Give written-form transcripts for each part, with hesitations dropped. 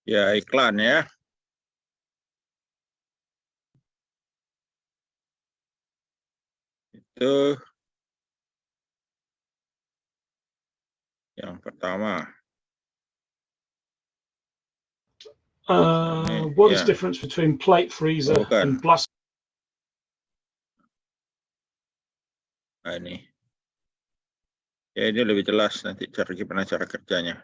Ya, iklan ya. Itu yang pertama. What is ya. the difference between plate freezer Bukan. and blast? Nah, ini. Ya, ini lebih jelas nanti gimana cara kerjanya.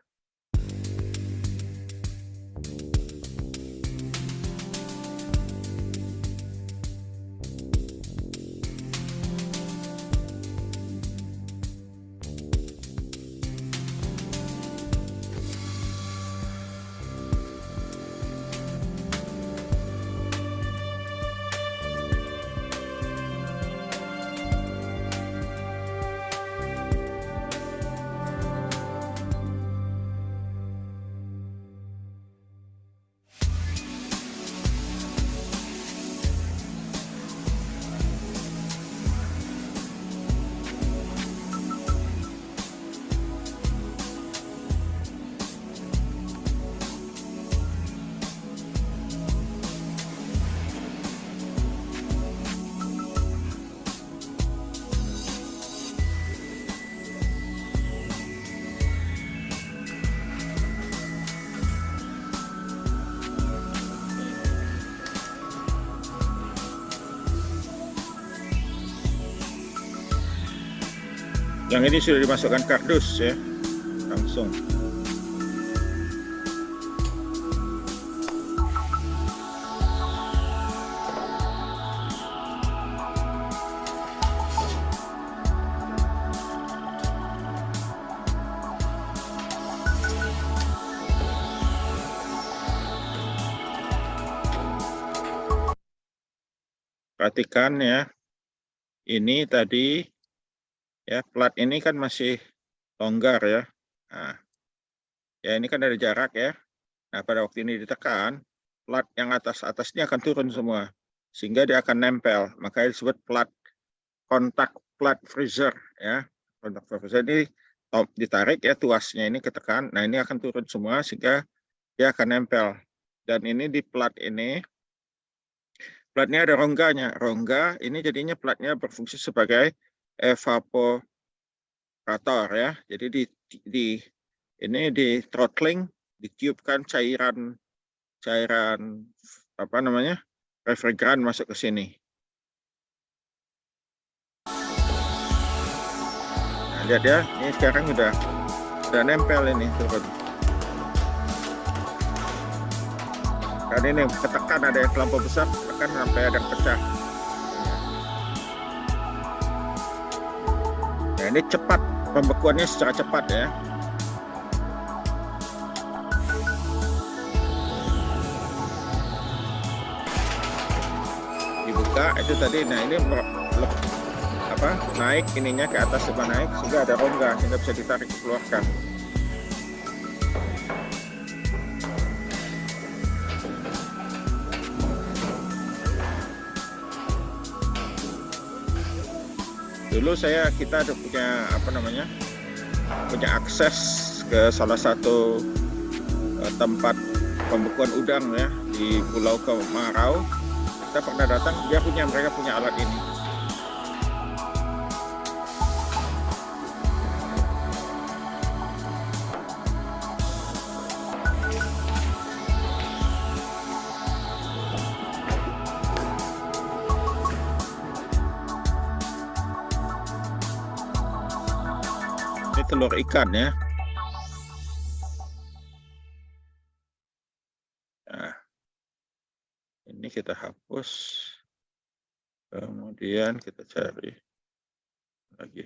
Yang ini sudah dimasukkan kardus ya, langsung. Perhatikan ya, ini tadi ya plat ini kan masih longgar ya. Nah, ya ini kan dari jarak ya. Nah, pada waktu ini ditekan, plat yang atas-atasnya akan turun semua, sehingga dia akan nempel. Makanya disebut plat kontak plat freezer ya. Kontak freezer ini ditarik ya, tuasnya ini ketekan. Nah, ini akan turun semua sehingga dia akan nempel. Dan ini di plat ini, platnya ada rongganya. Rongga ini jadinya platnya berfungsi sebagai evaporator ya. Jadi di throttling, ditiupkan cairan apa namanya, refrigeran masuk ke sini. Nah, lihat ya, ini sekarang udah nempel ini turun. Dan ini ketekan, ada yang terlampau besar, tekan sampai ada yang pecah. Nah, ini cepat, pembekuannya secara cepat ya. Dibuka itu tadi, nah ini naik ininya ke atas, coba naik sehingga ada rongga sehingga bisa ditarik keluarkan. Dulu kita ada punya akses ke salah satu tempat pembekuan udang ya di Pulau Kemarau. Kita pernah datang, mereka punya alat ini. Ini telur ikan ya. Nah, ini kita hapus. Kemudian kita cari lagi.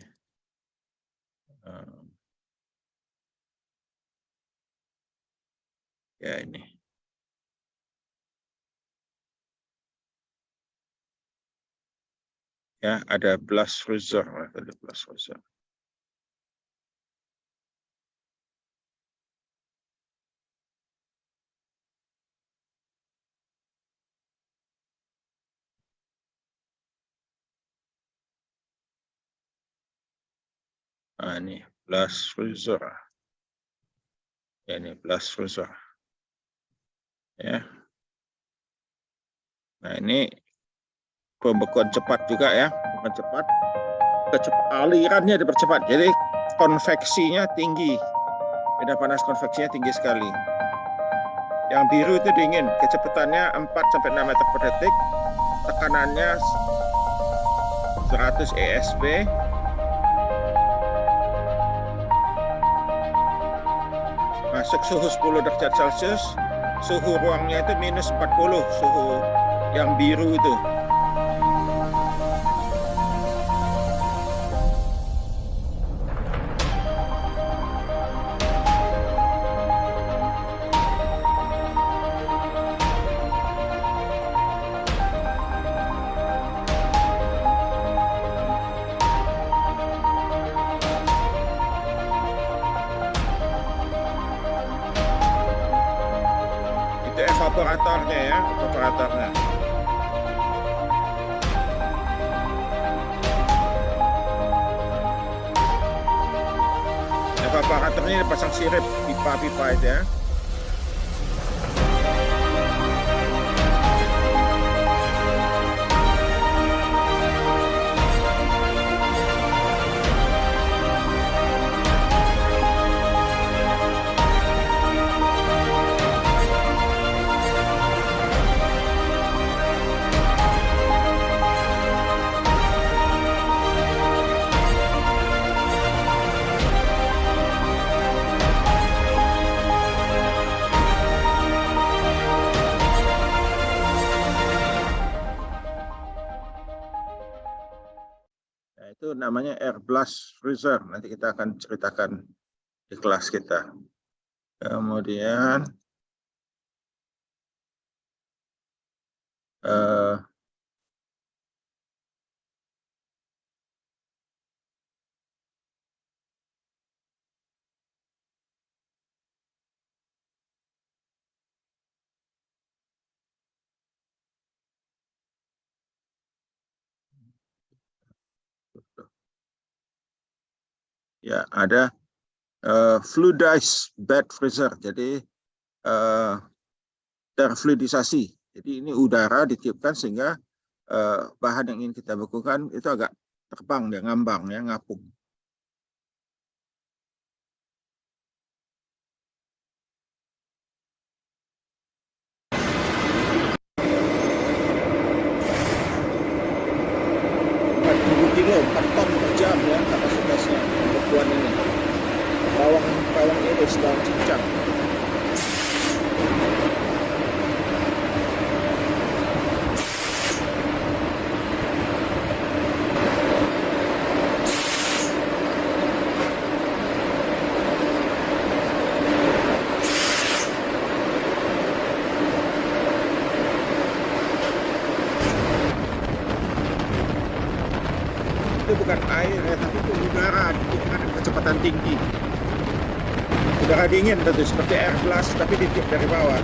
Ya ini. Ya, ada blast freezer. Ada blast freezer. Nah, ini blast freezer. Ya, ini blast freezer. Ya. Nah, ini pembekuan cepat juga ya, pembekuan cepat. Alirannya dipercepat, jadi konveksinya tinggi. Beda panas konveksinya tinggi sekali. Yang biru itu dingin, kecepatannya 4-6 meter per detik, tekanannya 100 ESP. Masuk suhu 10 derajat Celcius, suhu ruangnya itu minus 40, suhu yang biru itu. Itu evaporatornya ya, evaporatornya. Evaporatornya dipasang sirip, pipa-pipa itu ya. Nah, itu namanya air blast freezer. Nanti kita akan ceritakan di kelas kita. Kemudian ya ada fluidized bed freezer. Jadi terfluidisasi. Jadi ini udara ditiupkan sehingga bahan yang ingin kita bekukan itu agak terbang, dia ngambang ya, ngapung. Kilo 4 ton per jam ya kapasitasnya pembekuan ini. Bawang iris, bawang cincang. Itu bukan air ya, tapi itu udara dengan kecepatan tinggi. Udara dingin tentu seperti air blast tapi ditiup dari bawah.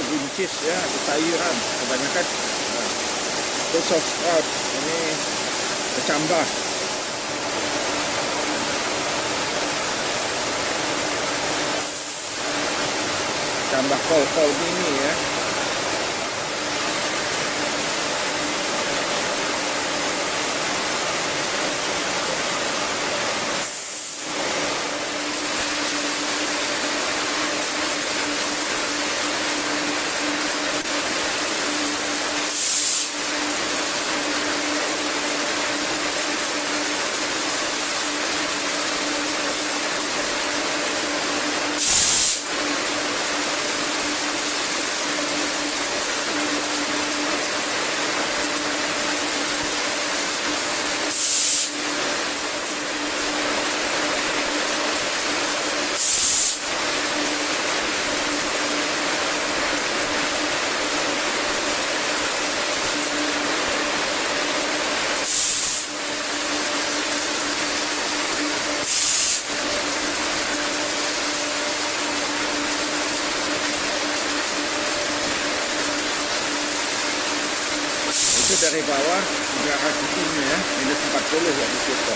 Buncis ya, sayuran kebanyakan Brussels sprout ini kecambah. Tambah kol mini ya. itu dari bawah udara dingin ya, minus 40 ya di situ.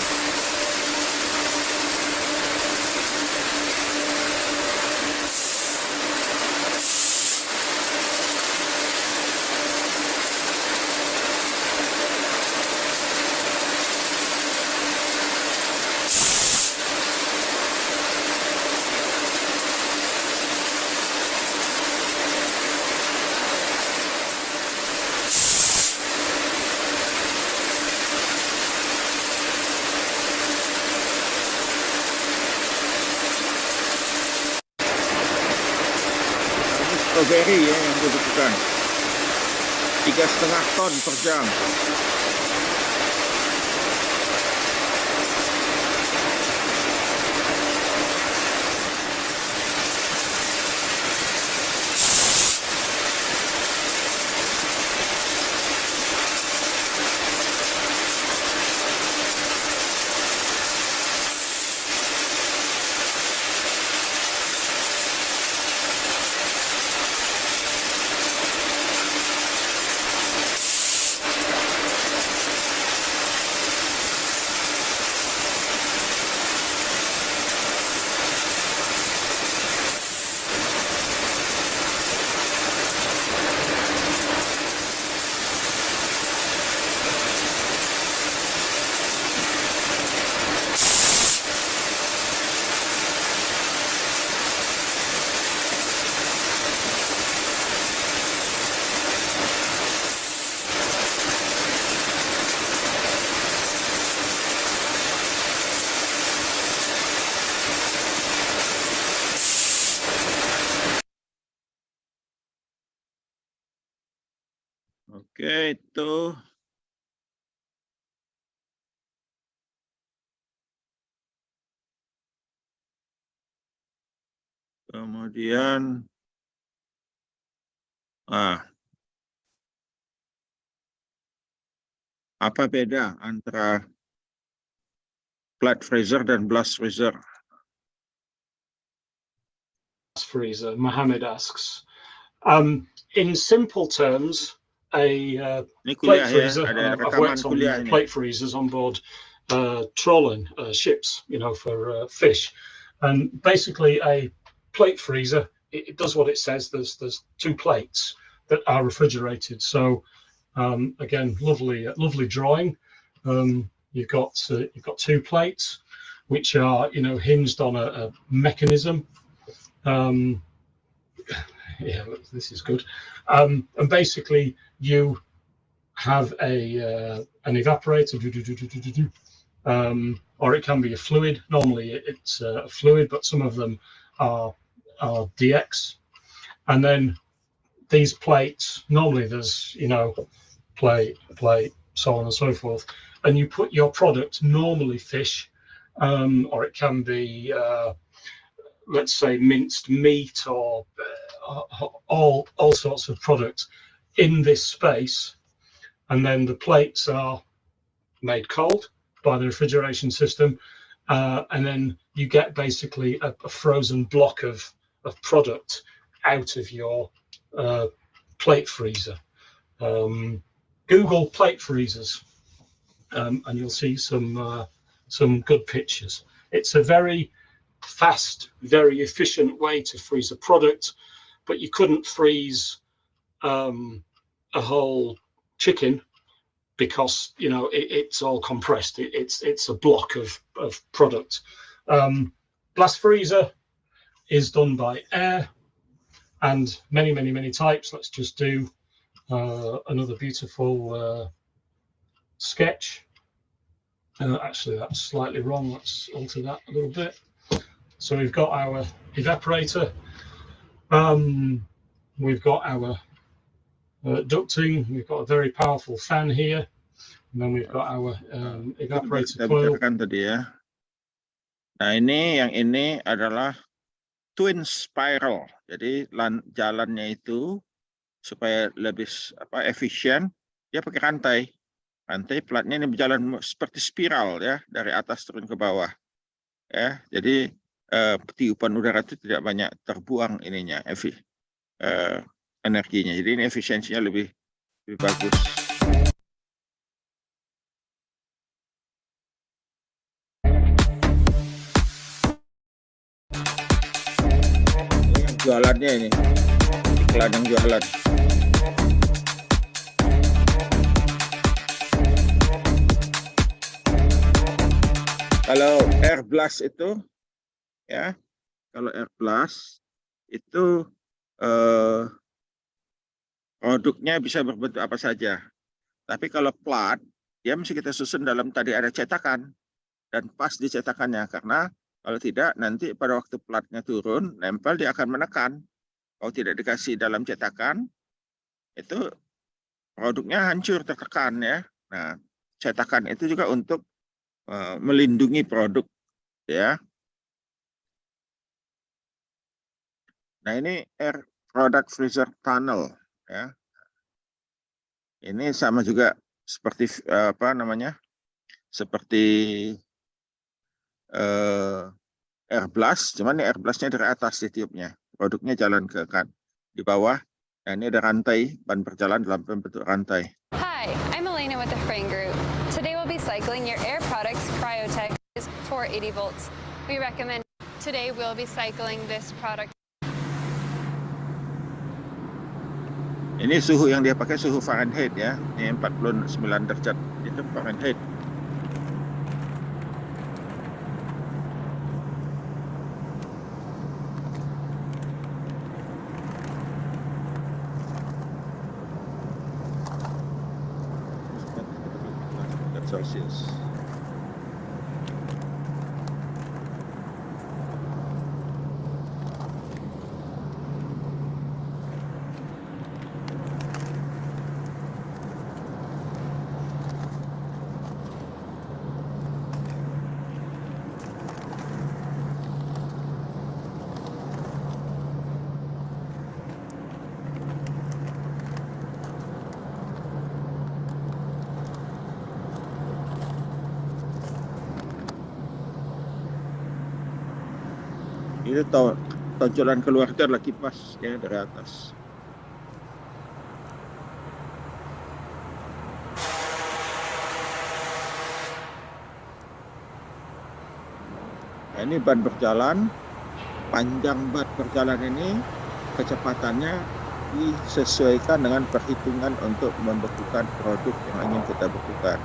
Strawberry ya yang dibutuhkan 3,5 ton per jam. Oke, itu kemudian apa beda antara flat freezer dan blast freezer? Freezer, Mohammed asks. In simple terms, a Ini plate kuliah ya, freezer, ada and I've rekaman worked kuliah on ini. plate freezers on board trawling ships, you know, for fish. And basically a plate freezer, it does what it says. There's two plates that are refrigerated. So again, lovely drawing. You've got two plates which are, you know, hinged on a mechanism. Yeah, this is good. And basically you have an evaporator, or it can be a fluid. Normally it's a fluid, but some of them are DX. And then these plates, normally there's, you know, plate, so on and so forth. And you put your product, normally fish, or it can be, let's say, minced meat, or all sorts of products in this space. And then the plates are made cold by the refrigeration system, and then you get basically a frozen block of product out of your plate freezer. Google plate freezers, and you'll see some good pictures. It's a very fast, very efficient way to freeze a product, but you couldn't freeze a whole chicken because, you know, it's all compressed. It's a block of product. Blast freezer is done by air, and many types. Let's just do another beautiful sketch. Actually, that's slightly wrong. Let's alter that a little bit. So we've got our evaporator. We've got our ducting. We've got a very powerful fan here, and then we've got our evaporator coil. Tadi ya. Nah, yang ini adalah twin spiral. Jadi jalannya itu supaya lebih efisien, dia pakai rantai. Rantai platnya ini berjalan seperti spiral ya, dari atas turun ke bawah. Ya, jadi tiupan udara itu tidak banyak terbuang ininya, energinya. Jadi ini efisiensinya lebih bagus. jualannya ini, iklan yang jualan. Kalau Air Blast itu, ya, kalau Air Blast itu produknya bisa berbentuk apa saja. Tapi kalau plat, dia mesti kita susun dalam tadi ada cetakan dan pas di cetakannya, karena kalau tidak nanti pada waktu platnya turun, nempel dia akan menekan. Kalau tidak dikasih dalam cetakan, itu produknya hancur, tertekan ya. Nah, cetakan itu juga untuk melindungi produk ya. Nah, ini Air Product Freezer Tunnel ya. Ini sama juga seperti apa namanya? Seperti Air Blast, cuman ini Air Blast-nya dari atas di tiupnya. Produknya jalan ke kan di bawah. Nah, ini ada rantai, ban berjalan dalam bentuk rantai. Hi, I'm Elena with the Frame Group. Today we'll be cycling your Air Products Cryotech is 480 volts. We recommend today we'll be cycling this product. Ini suhu yang dia pakai suhu Fahrenheit ya. Ini 49 derajat itu Fahrenheit. Celsius. Itu tonjolan keluarga lagi pas ya dari atas. Nah, ini ban berjalan, panjang ban berjalan ini kecepatannya disesuaikan dengan perhitungan untuk membekukan produk yang ingin kita bekukan.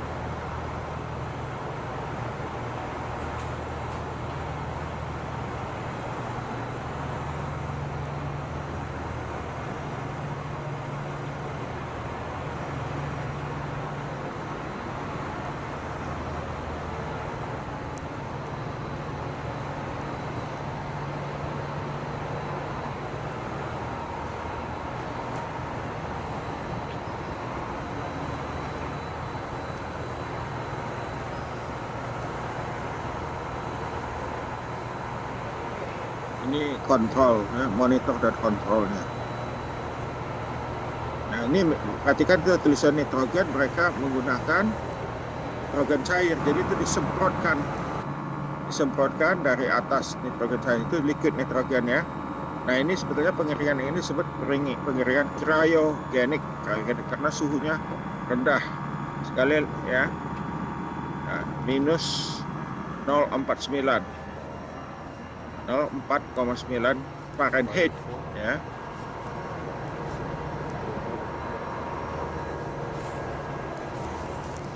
Ini kontrol, ya, monitor dan kontrolnya. Nah, ini perhatikan itu tulisan nitrogen, mereka menggunakan nitrogen cair, jadi itu disemprotkan dari atas. Nitrogen cair itu liquid nitrogen ya. Nah, ini sebetulnya pengeringan ini disebut pengeringan cryogenik karena suhunya rendah sekali ya. Nah, minus 0,49 0,4,9 Fahrenheit ya.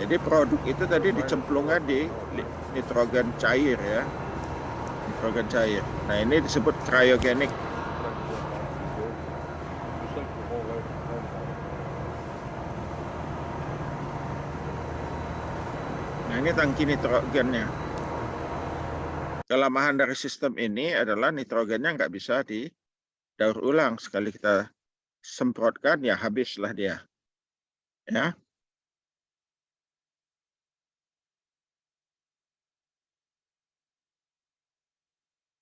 Jadi produk itu tadi dicemplungkan di nitrogen cair ya. Nitrogen cair. Nah, ini disebut cryogenik. Nah, ini tangki nitrogennya. Kelemahan dari sistem ini adalah nitrogennya nggak bisa didaur ulang. Sekali kita semprotkan, ya habislah dia. Ya.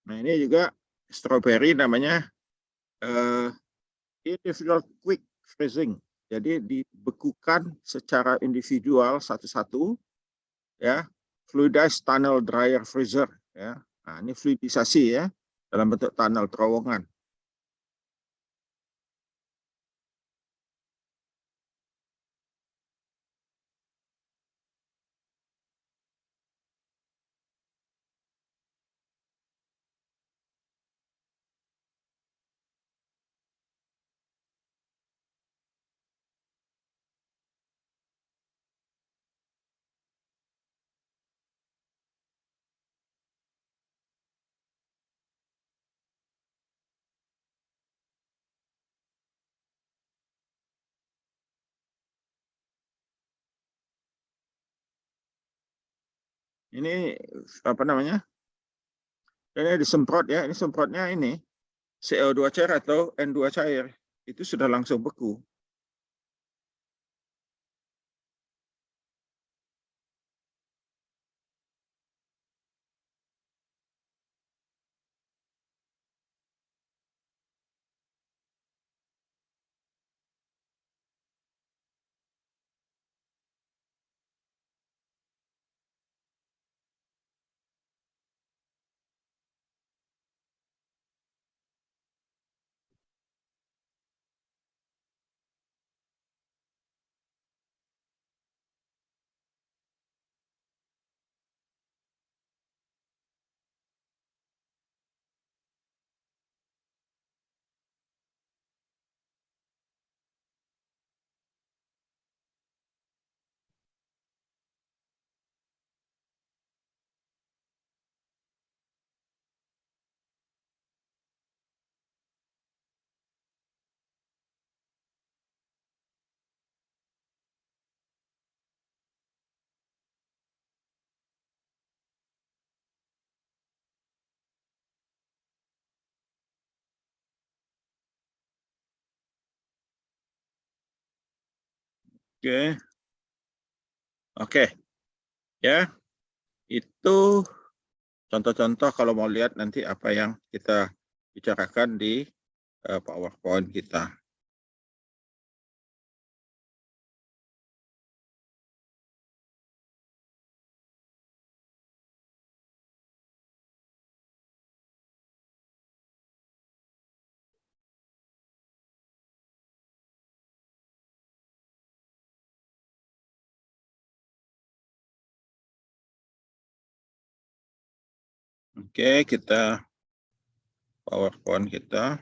Nah, ini juga strawberry namanya individual quick freezing. Jadi dibekukan secara individual satu-satu, ya. Fluidized tunnel dryer freezer. Ya. Nah, ini fluidisasi ya, dalam bentuk tunnel terowongan. Ini apa namanya? Ini disemprot ya, ini semprotnya ini CO2 cair atau N2 cair. Itu sudah langsung beku. Oke. Oke. Ya. Itu contoh-contoh kalau mau lihat nanti apa yang kita bicarakan di PowerPoint kita. Oke, kita PowerPoint kita.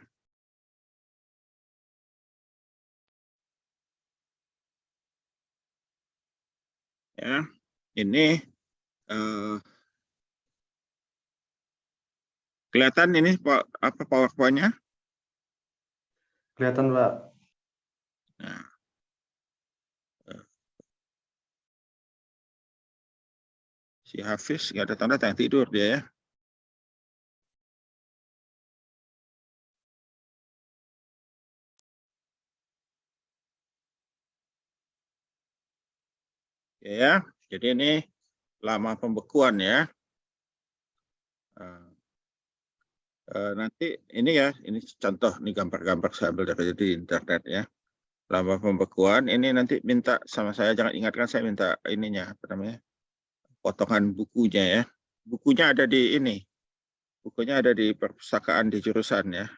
Ya, ini kelihatan ini apa PowerPoint-nya? Kelihatan, Pak. Nah, si Hafiz nggak ada tanda yang tidur dia ya. Ya, jadi ini lama pembekuan ya. Nanti ini ya, ini contoh nih gambar-gambar saya ambil dari internet ya. Lama pembekuan, ini nanti minta sama saya, jangan ingatkan saya minta ininya, apa namanya, potongan bukunya ya. Bukunya ada di ini, bukunya ada di perpustakaan di jurusan ya.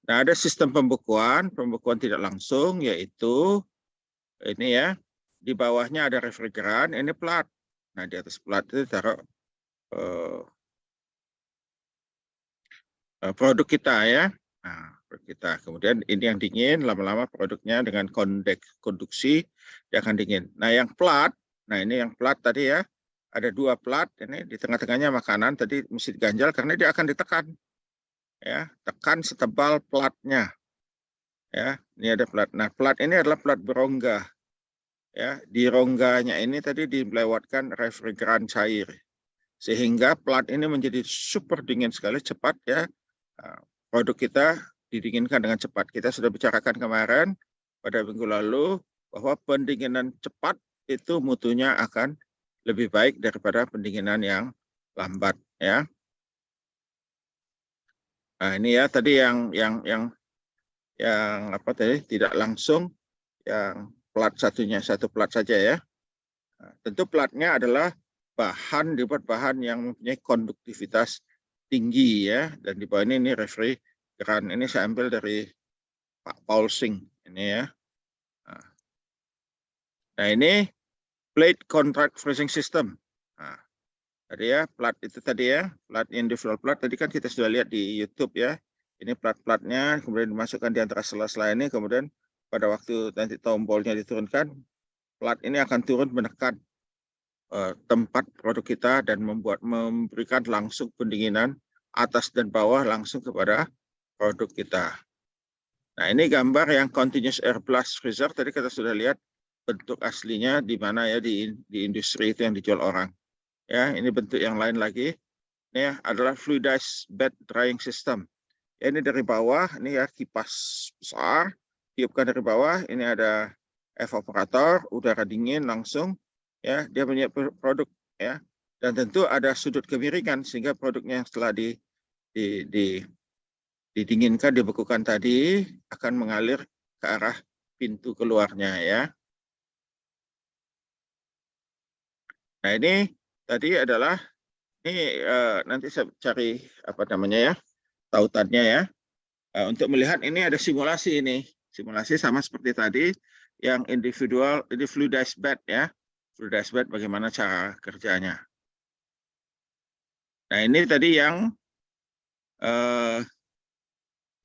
Nah, ada sistem pembekuan tidak langsung, yaitu ini ya, di bawahnya ada refrigeran, ini plat. Nah, di atas plat itu taruh produk kita ya. Nah, produk kita. Kemudian ini yang dingin, lama-lama produknya dengan konduksi dia akan dingin. Nah, yang plat, nah ini yang plat tadi ya, ada 2 plat, ini di tengah-tengahnya makanan, tadi mesti diganjal karena dia akan ditekan. Ya, tekan setebal platnya. Ya, ini ada plat. Nah, plat ini adalah plat berongga. Ya, di rongganya ini tadi dilewatkan refrigeran cair. Sehingga plat ini menjadi super dingin sekali, cepat ya. Produk kita didinginkan dengan cepat. Kita sudah bicarakan kemarin pada minggu lalu bahwa pendinginan cepat itu mutunya akan lebih baik daripada pendinginan yang lambat ya. Nah, ini ya tadi yang apa tadi tidak langsung, yang plat satunya, satu plat saja ya. Nah, tentu platnya adalah dibuat bahan yang mempunyai konduktivitas tinggi ya, dan di bawah ini refrigeran. Ini saya ambil dari Pak Paul Singh ini ya. Nah, ini plate contract freezing system. Nah, tadi ya plat itu tadi ya, plat individual plat tadi kan kita sudah lihat di YouTube ya. Ini plat-platnya kemudian dimasukkan di antara sela-sela ini, kemudian pada waktu nanti tombolnya diturunkan, plat ini akan turun menekan tempat produk kita dan memberikan langsung pendinginan atas dan bawah langsung kepada produk kita. Nah, ini gambar yang continuous air blast freezer, tadi kita sudah lihat bentuk aslinya di mana ya di industri itu yang dijual orang. Ya, ini bentuk yang lain lagi. Ini adalah fluidized bed drying system. Ya, ini dari bawah, ini ya kipas besar, tiupkan dari bawah. Ini ada evaporator, udara dingin langsung. Ya, dia punya produk ya. Dan tentu ada sudut kemiringan sehingga produknya yang setelah didinginkan, dibekukan tadi akan mengalir ke arah pintu keluarnya ya. Nah ini tadi adalah ini nanti saya cari apa namanya ya tautannya ya. Untuk melihat ini ada simulasi ini, simulasi sama seperti tadi yang individual, ini fluidized bed ya, fluidized bed bagaimana cara kerjanya. Nah ini tadi yang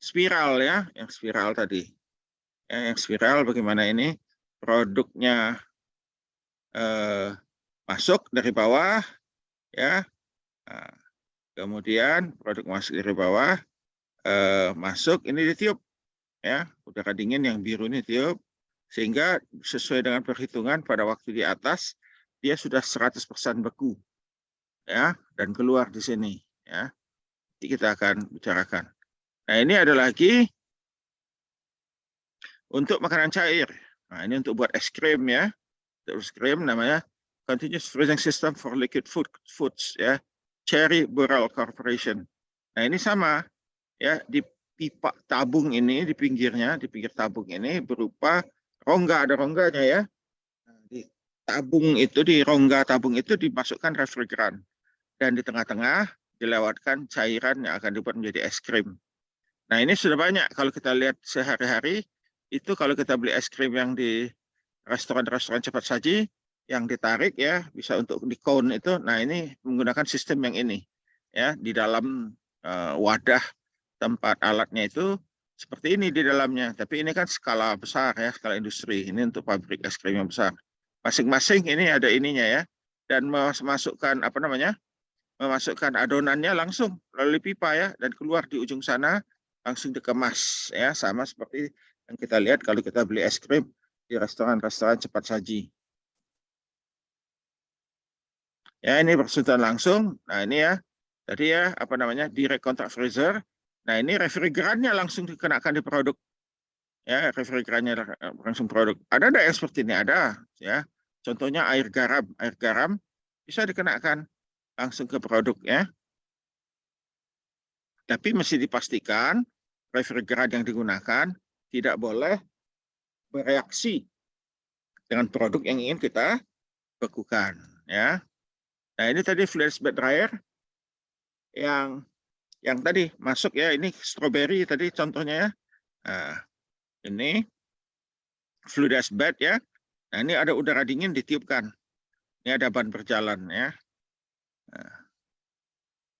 spiral ya, yang spiral tadi. Ya, yang spiral bagaimana ini produknya masuk dari bawah ya, kemudian produk masuk dari bawah masuk ini ditiup ya, udara dingin yang biru ini tiup sehingga sesuai dengan perhitungan pada waktu di atas dia sudah 100% beku ya dan keluar di sini ya. Nanti kita akan bicarakan. Nah ini ada lagi untuk makanan cair. Nah ini untuk buat es krim ya. Untuk es krim namanya Continuous Freezing System for Liquid Foods ya, Cherry Burrell Corporation. Nah ini sama ya, di pipa tabung ini di pinggirnya, di pinggir tabung ini berupa rongga, ada rongganya ya. Nah, di tabung itu, di rongga tabung itu dimasukkan refrigeran dan di tengah-tengah dilewatkan cairan yang akan dibuat menjadi es krim. Nah ini sudah banyak kalau kita lihat sehari-hari itu, kalau kita beli es krim yang di restoran-restoran cepat saji yang ditarik ya, bisa untuk di cone itu. Nah ini menggunakan sistem yang ini ya, di dalam wadah tempat alatnya itu seperti ini di dalamnya. Tapi ini kan skala besar ya, skala industri. Ini untuk pabrik es krim yang besar. Masing-masing ini ada ininya ya, dan memasukkan apa namanya, memasukkan adonannya langsung melalui pipa ya, dan keluar di ujung sana langsung dikemas ya, sama seperti yang kita lihat kalau kita beli es krim di restoran-restoran cepat saji. Ya ini bersentuhan langsung. Nah ini ya, tadi ya apa namanya, direct contact freezer. Nah ini refrigerannya langsung dikenakan di produk. Ya refrigerannya langsung produk. Ada yang seperti ini? Ada ya. Contohnya air garam. Air garam bisa dikenakan langsung ke produk ya. Tapi mesti dipastikan refrigeran yang digunakan tidak boleh bereaksi dengan produk yang ingin kita bekukan ya. Nah ini tadi fluidized bed dryer yang tadi masuk ya, ini strawberry tadi contohnya ya. Nah, ini fluidized bed ya. Nah ini ada udara dingin ditiupkan. Ini ada ban berjalan ya. Nah,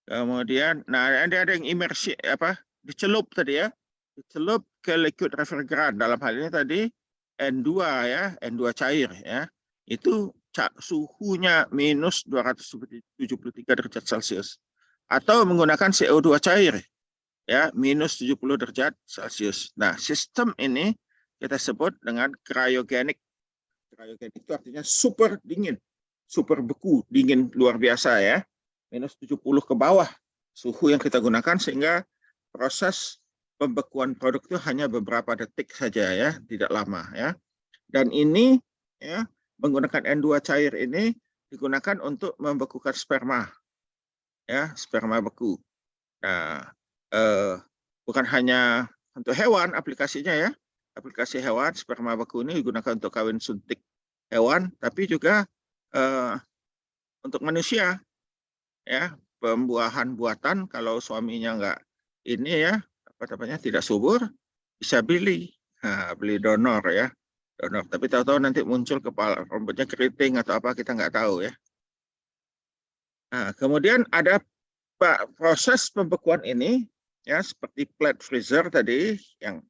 kemudian, nah ada yang imersi apa, dicelup tadi ya, dicelup ke liquid refrigeran. Dalam hal ini tadi N2 ya, N2 cair ya. Itu suhunya minus 273 derajat Celcius. Atau menggunakan CO2 cair ya, minus 70 derajat Celcius. Nah, sistem ini kita sebut dengan cryogenic. Cryogenic itu artinya super dingin, super beku, dingin luar biasa ya. Minus 70 ke bawah suhu yang kita gunakan, sehingga proses pembekuan produk itu hanya beberapa detik saja ya, tidak lama ya. Dan ini ya, menggunakan N2 cair ini digunakan untuk membekukan sperma ya, sperma beku. Nah, bukan hanya untuk hewan aplikasinya ya, aplikasi hewan sperma beku ini digunakan untuk kawin suntik hewan, tapi juga untuk manusia ya, pembuahan buatan. Kalau suaminya enggak ini ya, apa namanya, tidak subur, bisa beli donor ya, donor. Tapi tahu-tahu nanti muncul kepala rambutnya keriting atau apa, kita nggak tahu ya. Nah, kemudian ada proses pembekuan ini ya, seperti plate freezer tadi yang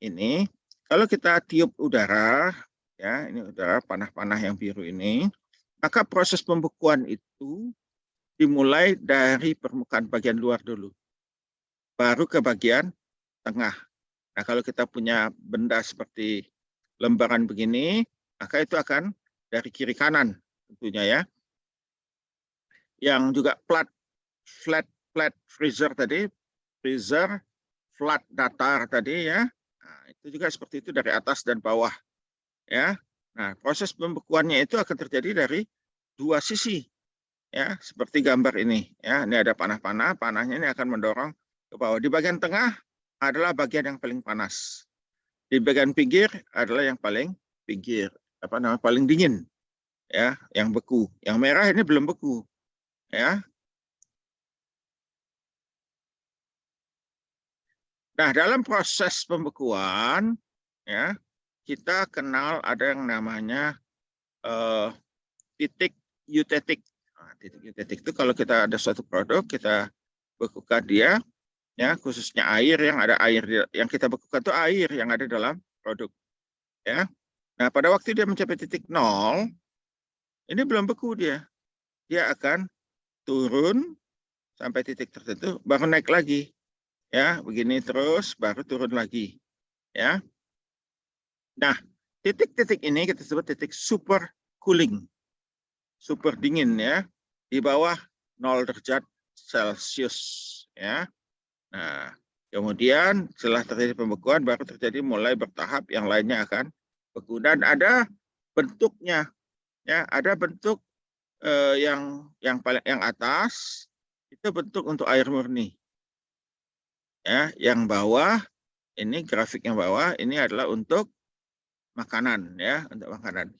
ini. Kalau kita tiup udara ya, ini udara panah-panah yang biru ini, maka proses pembekuan itu dimulai dari permukaan bagian luar dulu, baru ke bagian tengah. Nah kalau kita punya benda seperti lembaran begini, maka itu akan dari kiri kanan tentunya ya. Yang juga flat freezer tadi, freezer flat datar tadi ya. Nah, itu juga seperti itu dari atas dan bawah ya. Nah, proses pembekuannya itu akan terjadi dari dua sisi ya, seperti gambar ini ya. Ini ada panah-panah, panahnya ini akan mendorong ke bawah. Di bagian tengah adalah bagian yang paling panas. Di bagian pinggir adalah yang paling paling dingin ya, yang beku. Yang merah ini belum beku ya. Nah, dalam proses pembekuan ya, kita kenal ada yang namanya titik eutetik. Nah, titik eutetik itu kalau kita ada suatu produk, kita bekukan dia ya, khususnya air, yang ada air yang kita bekukan itu air yang ada dalam produk ya. Nah, pada waktu dia mencapai titik 0, ini belum beku dia akan turun sampai titik tertentu baru naik lagi ya, begini terus baru turun lagi ya. Nah, titik-titik ini kita sebut titik super cooling, super dingin ya, di bawah 0 derajat Celcius ya. Nah, kemudian setelah terjadi pembekuan baru terjadi mulai bertahap yang lainnya akan beku, dan ada bentuknya ya, ada bentuk yang atas itu bentuk untuk air murni ya, yang bawah ini, grafik yang bawah ini adalah untuk makanan ya, untuk makanan.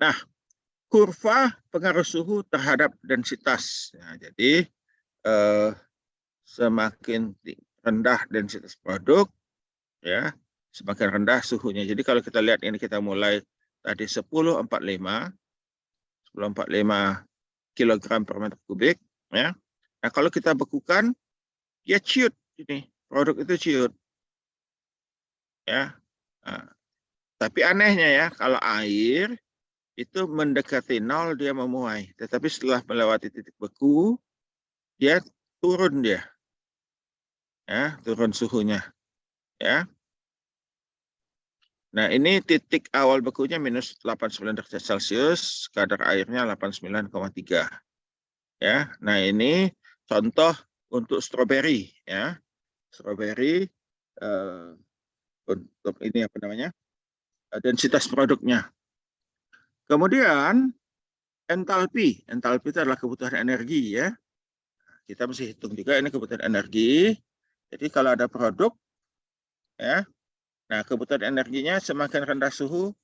Nah, kurva pengaruh suhu terhadap densitas. Nah, jadi semakin rendah densitas produk ya, semakin rendah suhunya. Jadi kalau kita lihat ini, kita mulai tadi 1045 kg per meter kubik ya. Nah, kalau kita bekukan dia ciut, ini produk itu ciut ya. Nah, tapi anehnya ya, kalau air itu mendekati 0 dia memuai, tetapi setelah melewati titik beku dia turun ya, turun suhunya ya. Nah, ini titik awal bekunya minus 89 derajat Celcius, kadar airnya 89,3 ya. Nah, ini contoh untuk stroberi ya. Stroberi untuk ini apa namanya? Densitas produknya. Kemudian entalpi itu adalah kebutuhan energi ya. Kita mesti hitung juga ini kebutuhan energi. Jadi kalau ada produk ya, nah kebutuhan energinya semakin rendah suhu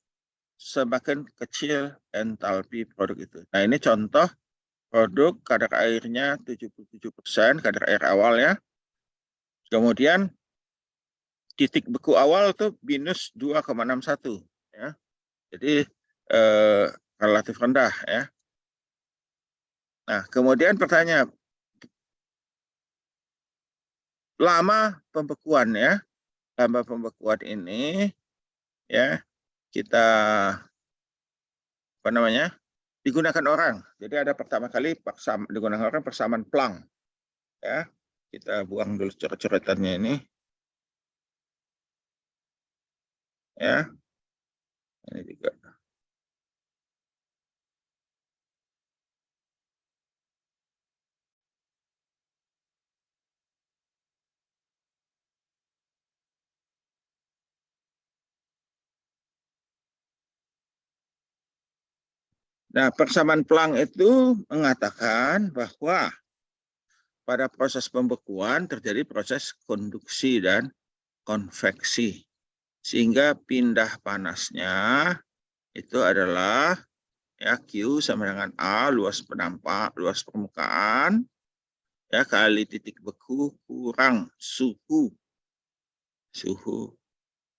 semakin kecil entalpi produk itu. Nah, ini contoh produk kadar airnya 77%, kadar air awal ya. Kemudian titik beku awal tuh minus 2,61 ya. Jadi relatif rendah ya. Nah, kemudian pertanyaan, lama pembekuan ya. Lama pembekuan ini ya, kita apa namanya? Digunakan orang. Jadi ada pertama kali digunakan orang persamaan Planck ya. Kita buang dulu coret-coretannya ini ya. Ini juga. Nah, persamaan Planck itu mengatakan bahwa pada proses pembekuan terjadi proses konduksi dan konveksi, sehingga pindah panasnya itu adalah ya Q sama dengan A, luas permukaan ya, kali titik beku kurang suhu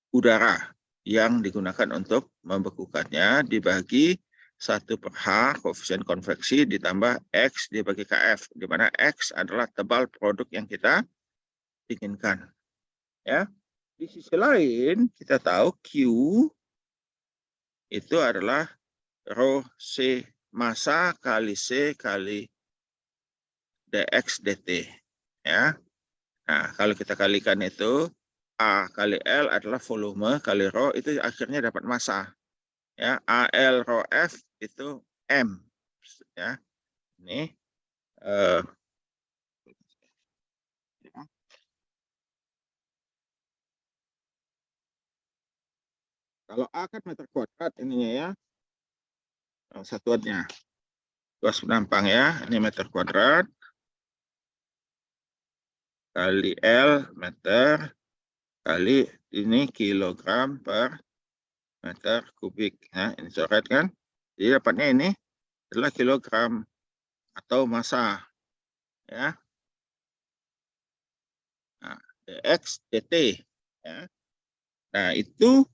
udara yang digunakan untuk membekukannya dibagi 1/H koefisien konveksi ditambah X dibagi KF, di mana X adalah tebal produk yang kita inginkan. Ya. Di sisi lain kita tahu Q itu adalah rho C massa kali C kali dx dt ya. Nah, kalau kita kalikan itu A kali L adalah volume kali rho, itu akhirnya dapat massa. Ya, AL rho F itu M. Ya, ini kalau A kan meter kuadrat ininya ya, satuannya. Luas penampang ya, ini meter kuadrat kali L meter kali ini kilogram per meter kubik. Nah, ini coret kan? Jadi dapatnya ini adalah kilogram atau massa. Ya. Nah, dx dt. Ya. Nah, itu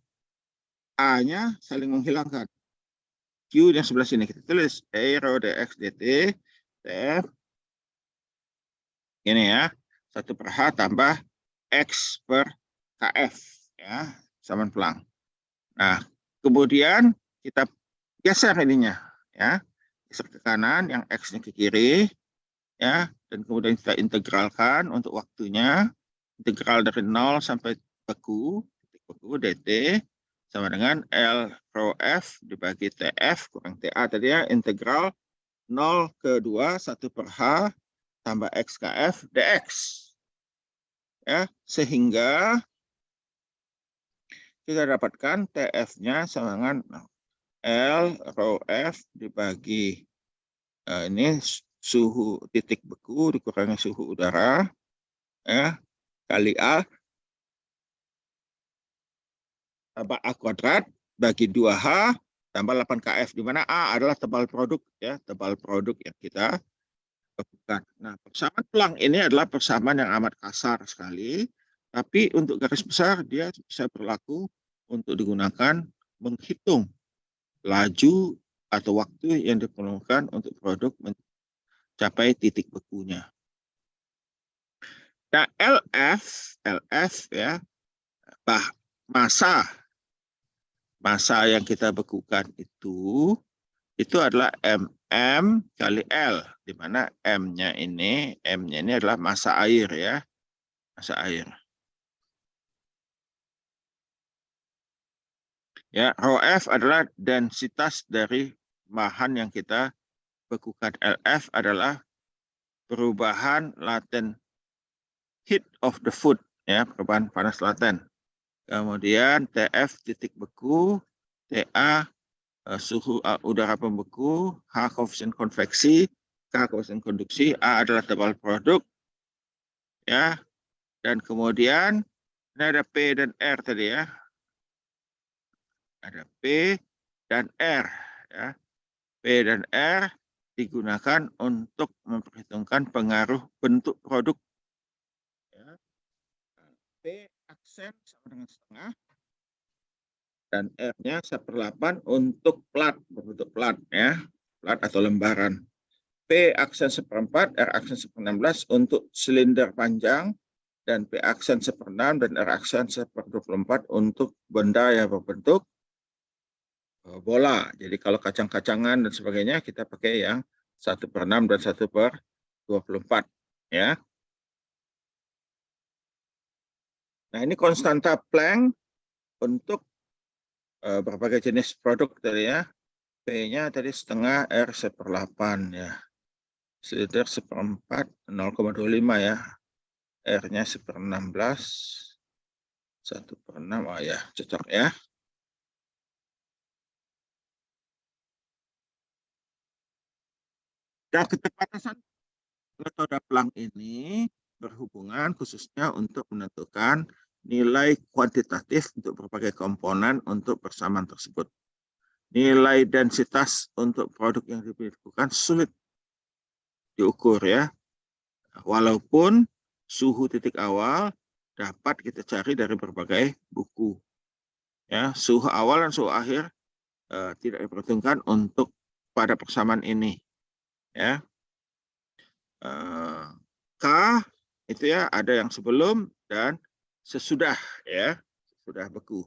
A-nya saling menghilangkan. Q yang sebelah sini kita tulis E rho dx dt TF ini ya, 1/H tambah X per KF ya, samaan pelang. Nah, kemudian kita geser ininya ya, geser ke kanan, yang X-nya ke kiri ya, dan kemudian kita integralkan untuk waktunya, integral dari 0 sampai beku, titik beku dt sama dengan L rho F dibagi TF kurang TA tadi ya, integral 0 ke 2 1/H tambah XKF dx. Ya, sehingga kita dapatkan TF-nya sama dengan L rho F dibagi ini suhu titik beku dikurangi suhu udara ya, kali A tambah A kuadrat bagi 2H tambah 8KF, di mana A adalah tebal produk ya, tebal produk yang kita lakukan. Nah, persamaan pelang ini adalah persamaan yang amat kasar sekali, tapi untuk garis besar dia bisa berlaku untuk digunakan menghitung laju atau waktu yang diperlukan untuk produk mencapai titik bekunya. Nah, LF ya, massa yang kita bekukan itu adalah MM kali L, di mana M-nya ini adalah massa air ya, massa air. Ya, rho F adalah densitas dari bahan yang kita bekukan. LF adalah perubahan latent heat of the food ya, perubahan panas laten. Kemudian TF titik beku, TA suhu udara pembeku, H koefisien konveksi, K koefisien konduksi, A adalah tebal produk ya. Dan kemudian ini ada P dan R tadi ya. Ada P dan R ya. P dan R digunakan untuk memperhitungkan pengaruh bentuk produk. Ya. P aksen sama dengan setengah dan R-nya 1/8 untuk plat, berbentuk plat ya, plat atau lembaran. P aksen 1/4, R aksen 1/16 untuk silinder panjang, dan P aksen 1/6 dan R aksen 1/24 untuk benda yang berbentuk bola. Jadi kalau kacang-kacangan dan sebagainya kita pakai yang 1/6 dan 1/24 ya. Nah, ini konstanta Planck untuk berbagai jenis produk tadi ya. P-nya tadi setengah, R 1/8 ya. Silinder 1/4, 0,25 ya. R-nya 1/16, 1/6, oh ya, cocok ya. Nah, keterbatasan metode Planck ini berhubungan khususnya untuk menentukan nilai kuantitatif untuk berbagai komponen untuk persamaan tersebut. Nilai densitas untuk produk yang dibutuhkan sulit diukur ya. Walaupun suhu titik awal dapat kita cari dari berbagai buku. Ya, suhu awal dan suhu akhir tidak diperhitungkan untuk pada persamaan ini. Ya. K itu ya ada yang sebelum dan sesudah ya, sudah beku.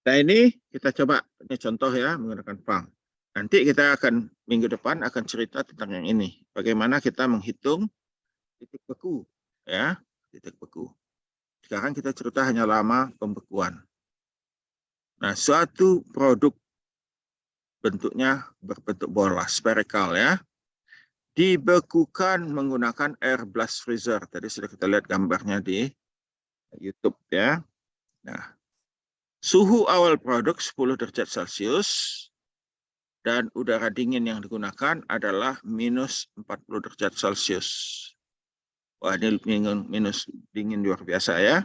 Nah, ini kita coba, ini contoh ya menggunakan Planck. Nanti kita akan minggu depan akan cerita tentang yang ini. Bagaimana kita menghitung titik beku ya, titik beku. Sekarang kita cerita hanya lama pembekuan. Nah, suatu produk bentuknya berbentuk bola, spherical ya, dibekukan menggunakan air blast freezer. Tadi sudah kita lihat gambarnya di YouTube ya. Nah, suhu awal produk 10 derajat Celcius dan udara dingin yang digunakan adalah minus 40 derajat Celcius. Wah, ini minus dingin luar biasa ya.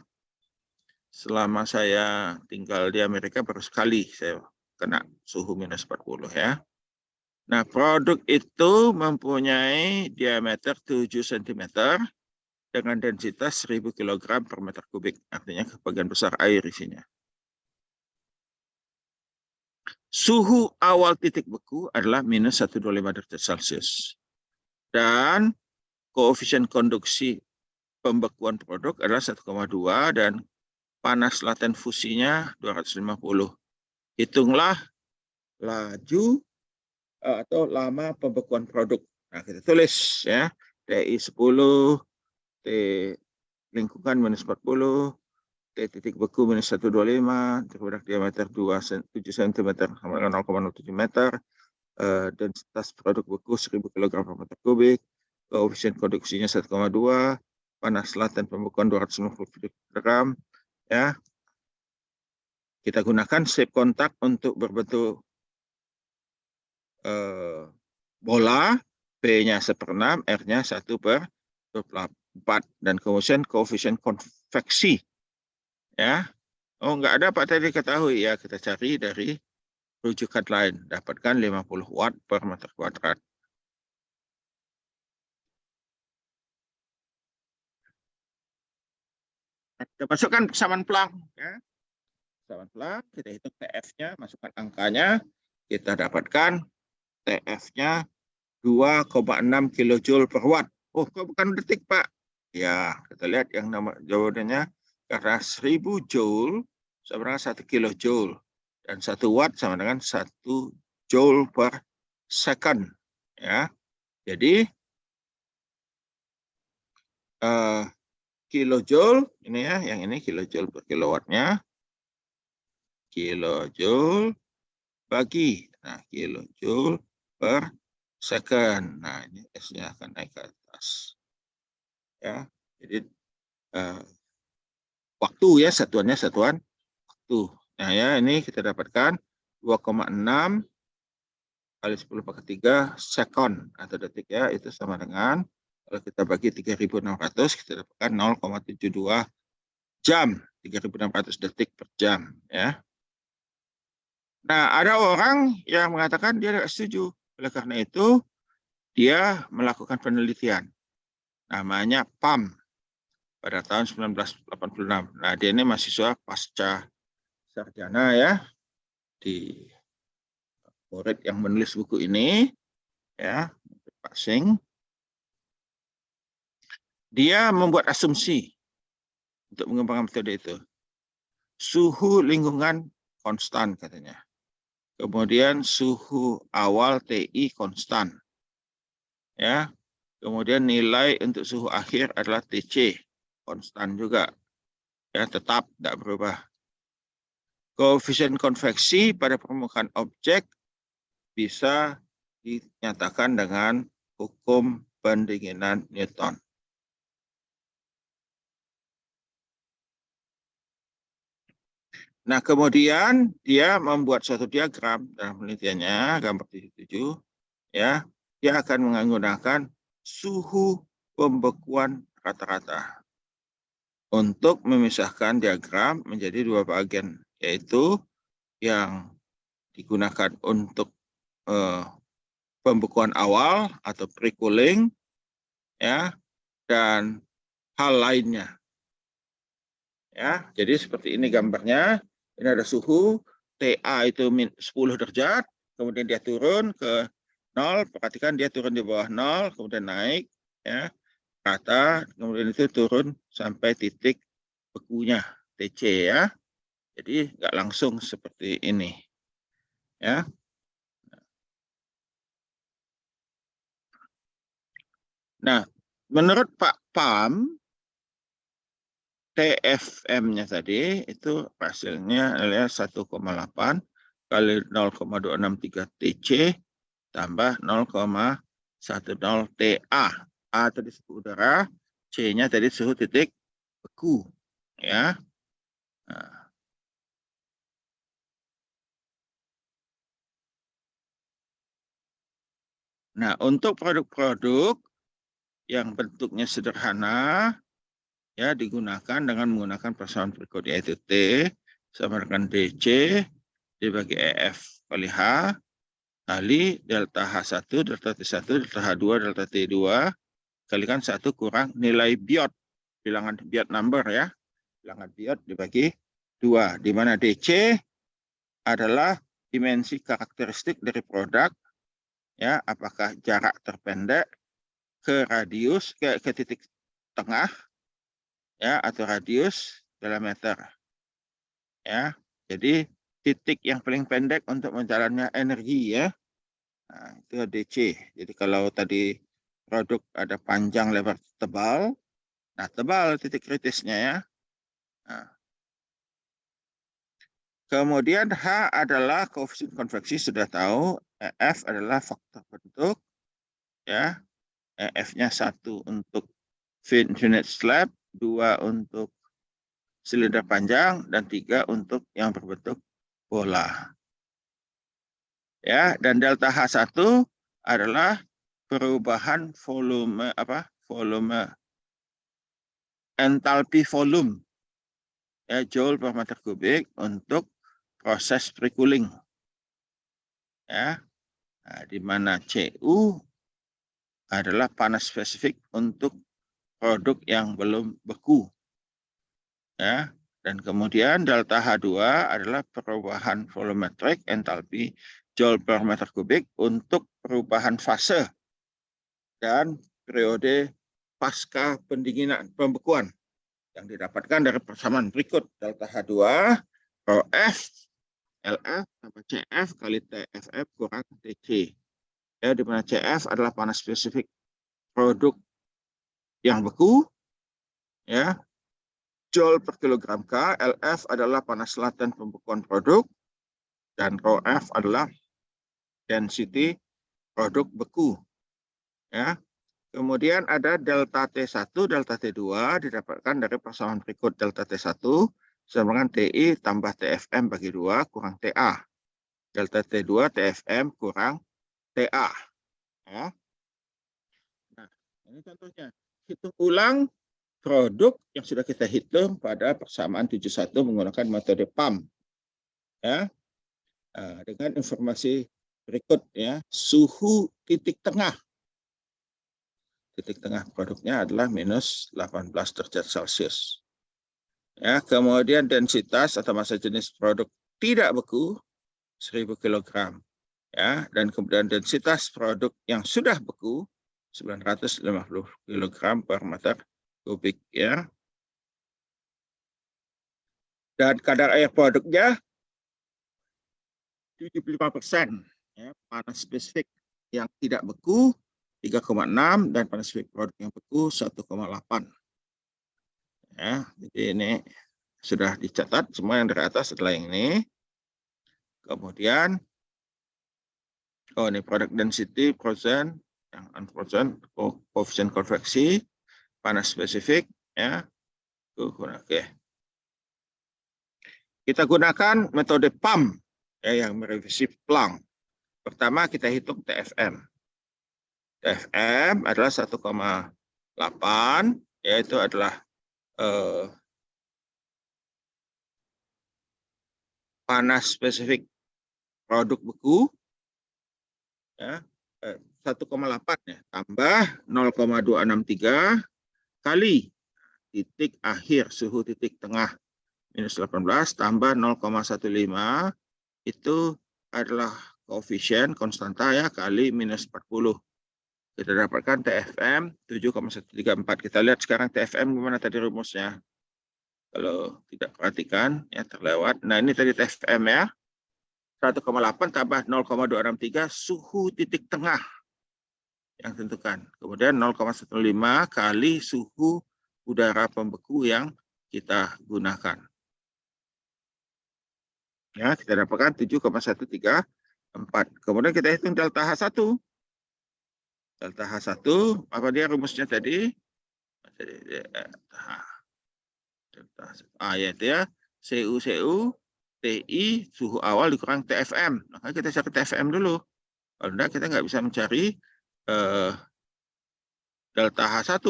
Selama saya tinggal di Amerika baru sekali saya kena suhu minus 40 ya. Nah, produk itu mempunyai diameter 7 cm dengan densitas 1000 kg per meter kubik. Artinya sebagian besar air isinya. Suhu awal titik beku adalah minus 125 derajat Celcius. Dan koefisien konduksi pembekuan produk adalah 1,2 dan panas laten fusinya 250. Hitunglah laju atau lama pembekuan produk. Nah, kita tulis ya, TI 10, T lingkungan minus 40, T titik beku minus 125, terhadap diameter 7 cm sama dengan 0,07 meter, densitas produk beku 1000 kg per meter kubik, koefisien konduksinya 1,2, panas laten pembekuan 250 gram, ya. Kita gunakan shape kontak untuk berbentuk bola, P-nya 1/6, R-nya 1/4, dan kemudian koefisien konveksi. Ya, oh nggak ada Pak tadi ketahui ya, kita cari dari rujukan lain, dapatkan 50 watt per meter kuadrat. Kita masukkan persamaan Planck, ya. Persamaan Planck, kita hitung TF-nya, masukkan angkanya, kita dapatkan TF-nya 2,6 kJ per watt. Oh, kok bukan detik, Pak? Ya, kita lihat yang nama jawabannya, karena 1000 joule sama dengan 1 kilojoule. Dan 1 watt sama dengan 1 joule per second. Ya, jadi kilojoule ini ya, yang ini kilojoule per kilowattnya, kilojoule bagi, nah kilojoule per second. Nah ini S-nya akan naik ke atas. Ya, jadi waktu ya, satuannya satuan waktu. Nah ya, ini kita dapatkan 2,6 kali 10 pangkat 3 second atau detik ya, itu sama dengan kalau kita bagi 3600 kita dapatkan 0,72 jam, 3600 detik per jam ya. Nah, ada orang yang mengatakan dia tidak setuju. Oleh karena itu dia melakukan penelitian namanya PAM pada tahun 1986. Nah, dia ini mahasiswa pasca sarjana ya, di murid yang menulis buku ini ya, Pak Singh. Dia membuat asumsi untuk mengembangkan metode itu. Suhu lingkungan konstan katanya. Kemudian suhu awal TI konstan. Ya. Kemudian nilai untuk suhu akhir adalah TC, konstan juga. Ya, tetap tidak berubah. Koefisien konveksi pada permukaan objek bisa dinyatakan dengan hukum pendinginan Newton. Nah, kemudian dia membuat suatu diagram dalam penelitiannya, gambar 77, ya, dia akan menggunakan suhu pembekuan rata-rata untuk memisahkan diagram menjadi dua bagian, yaitu yang digunakan untuk pembekuan awal atau pre-cooling, ya, dan hal lainnya. Ya, jadi seperti ini gambarnya. Ini ada suhu TA itu 10 derajat, kemudian dia turun ke 0, perhatikan dia turun di bawah 0, kemudian naik ya, rata, kemudian itu turun sampai titik bekunya TC ya. Jadi nggak langsung seperti ini. Ya. Nah, menurut Pak Pam, TFM-nya tadi itu hasilnya adalah 1,8 kali 0,263 TC tambah 0,10 TA. A tadi suhu udara, C-nya tadi suhu titik beku. Ya. Nah, untuk produk-produk yang bentuknya sederhana, ya digunakan dengan menggunakan persamaan berikut, yaitu T sama dengan DC dibagi EF kali H kali delta H1, delta T1, delta H2, delta T2 kalikan 1 kurang nilai biot, bilangan biot number ya, bilangan biot dibagi 2, di mana DC adalah dimensi karakteristik dari produk, ya apakah jarak terpendek ke radius ke titik tengah, ya atau radius dalam meter, ya. Jadi titik yang paling pendek untuk menjalannya energi, ya. Nah, itu DC. Jadi kalau tadi produk ada panjang, lebar, tebal, nah tebal titik kritisnya, ya. Nah. Kemudian H adalah koefisien konveksi, sudah tahu. EF adalah faktor bentuk, ya. EF-nya 1 untuk finite slab, 2 untuk silinder panjang, dan 3 untuk yang berbentuk bola. Ya, dan delta H1 adalah perubahan volume entalpi volume, ya, joule per meter kubik untuk proses pre-cooling. Ya. Nah, di mana CU adalah panas spesifik untuk produk yang belum beku. Ya. Dan kemudian delta H2 adalah perubahan volumetrik entalpi joule per meter kubik untuk perubahan fase dan periode pasca pendinginan pembekuan yang didapatkan dari persamaan berikut. Delta H2 rho F LF tambah CF kali TFF kurang TC. Ya, di mana CF adalah panas spesifik produk yang beku, ya. Joule per kilogram K, LF adalah panas laten pembekuan produk, dan rho F adalah density produk beku. Ya. Kemudian ada delta T1, delta T2 didapatkan dari persamaan berikut. Delta T1 sama dengan TI tambah TFM bagi 2 kurang TA. Delta T2 TFM kurang TA. Ya. Nah, ini contohnya. Hitung ulang produk yang sudah kita hitung pada persamaan 71 menggunakan metode PAM. Ya. Nah, dengan informasi berikut, ya, suhu titik tengah. Titik tengah produknya adalah minus 18 derajat Celcius. Ya, kemudian densitas atau massa jenis produk tidak beku 1000 kg. Ya, dan kemudian densitas produk yang sudah beku 950 kg per meter kubik, ya. Dan kadar air produknya 75%, ya, panas spesifik yang tidak beku 3,6 dan panas spesifik produk yang beku 1,8. Ya, jadi ini sudah dicatat semua yang dari atas setelah ini. Kemudian ini product density, frozen, yang unfrozen, koefisien konveksi, panas spesifik, ya. Oke. Kita gunakan metode PAM, ya, yang merevisi Planck. Pertama kita hitung TFM. TFM adalah 1,8, yaitu adalah panas spesifik produk beku, ya, 1,8 ya, tambah 0,263 kali titik akhir suhu titik tengah minus 18 tambah 0,15 itu adalah koefisien konstanta, ya, kali minus 40. Kita dapatkan TFM 7,134. Kita lihat sekarang TFM gimana tadi rumusnya. Kalau tidak perhatikan, ya, terlewat. Nah, ini tadi TFM, ya. 1,8 tambah 0,263 suhu titik tengah yang tentukan. Kemudian 0,15 kali suhu udara pembeku yang kita gunakan. Ya, kita dapatkan 7,134. Kemudian kita hitung delta H1. Delta H1, apa dia rumusnya tadi? Yaitu ya, CU TI suhu awal dikurang TFM. Maka kita cari TFM dulu. Kalau tidak kita nggak bisa mencari delta H1.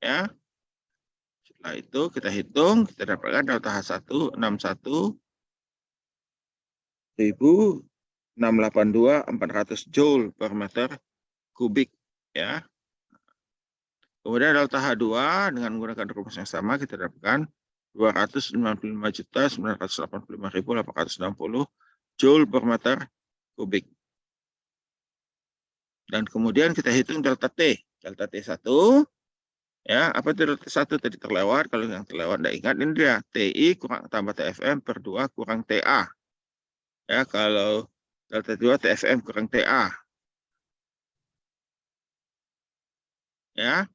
Ya. Setelah itu kita hitung, kita dapatkan delta H1 61.682.400 joule per meter kubik. Ya. Kemudian delta H2 dengan menggunakan rumus yang sama kita dapatkan 295.985.860 joule per meter kubik. Dan kemudian kita hitung delta T. Delta T1, ya, apa itu delta T1 tadi terlewat. Kalau yang terlewat tidak ingat, ini dia. TI kurang tambah TFM per 2 kurang TA. Ya, kalau delta 2 TFM kurang TA. Ya.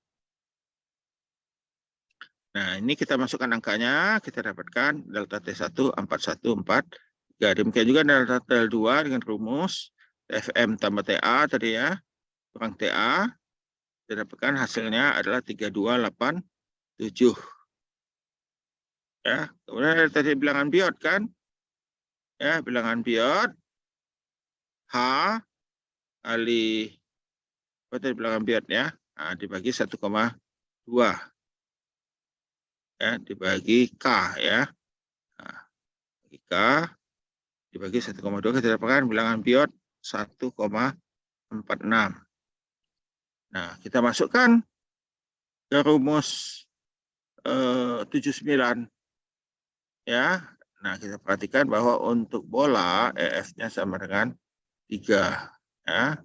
Nah, ini kita masukkan angkanya, kita dapatkan delta T1 4143. Demikian juga delta T2 dengan rumus TFM tambah TA tadi ya, kurang TA, kita dapatkan hasilnya adalah 3287. Ya, kemudian ada tadi bilangan biot kan? Ya, bilangan biot H kali apa tadi bilangan biot ya? Nah, dibagi 1,2. Ya, dibagi K ya. Nah, bagi K dibagi 1,2 kita dapatkan bilangan biot 1,46. Nah, kita masukkan ke rumus 79 ya. Nah, kita perhatikan bahwa untuk bola EF-nya sama dengan 3 ya.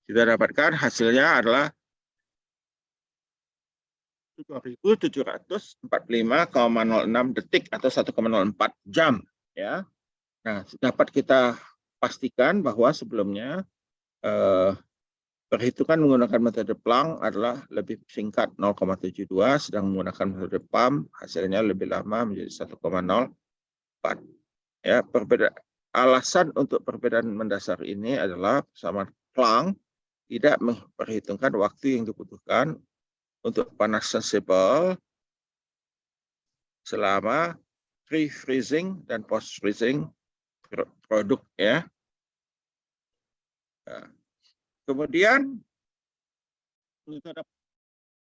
Kita dapatkan hasilnya adalah 7.745,06 detik atau 1,04 jam ya. Nah, dapat kita pastikan bahwa sebelumnya perhitungan menggunakan metode Planck adalah lebih singkat 0,72, sedang menggunakan metode PAM hasilnya lebih lama menjadi 1,04. Ya, alasan untuk perbedaan mendasar ini adalah bersama Planck tidak memperhitungkan waktu yang dibutuhkan untuk panas sensible selama pre-freezing dan post-freezing produk ya. Nah, kemudian metode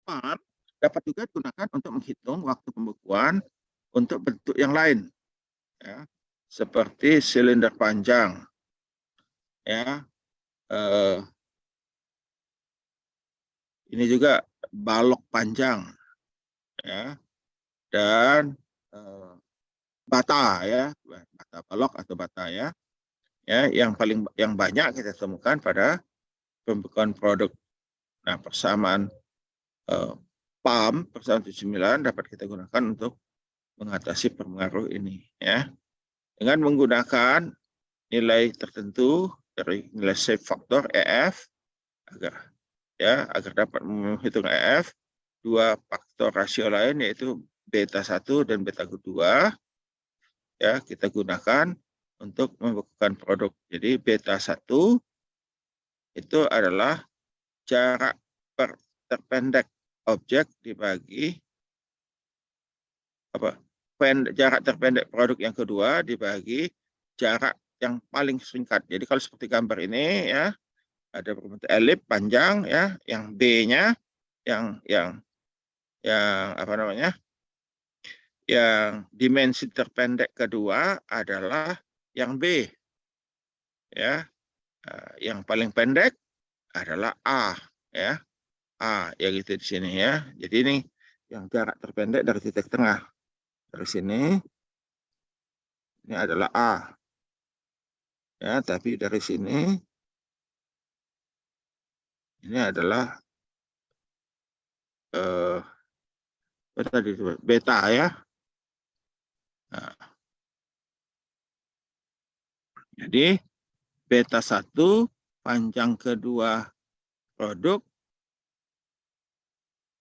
PAM dapat juga digunakan untuk menghitung waktu pembekuan untuk bentuk yang lain ya, seperti silinder panjang ya. Ini juga balok panjang ya, dan bata ya, bata balok atau bata ya, yang banyak kita temukan pada pembekuan produk. Nah, persamaan PAM persamaan 79 dapat kita gunakan untuk mengatasi pengaruh ini ya, dengan menggunakan nilai tertentu dari nilai shape factor EF agar dapat menghitung EF. Dua faktor rasio lain yaitu beta 1 dan beta 2 ya kita gunakan untuk membekukan produk. Jadi beta 1 itu adalah jarak terpendek objek dibagi jarak terpendek produk yang kedua dibagi jarak yang paling singkat. Jadi kalau seperti gambar ini ya, ada berbentuk elip panjang ya, yang B-nya yang apa namanya? Yang dimensi terpendek kedua adalah yang B. Ya. Yang paling pendek adalah A ya. A ya gitu di sini ya. Jadi ini yang jarak terpendek dari titik tengah. Dari sini ini adalah A. Ya, tapi dari sini ini adalah tadi beta ya. Nah, jadi beta 1 panjang kedua produk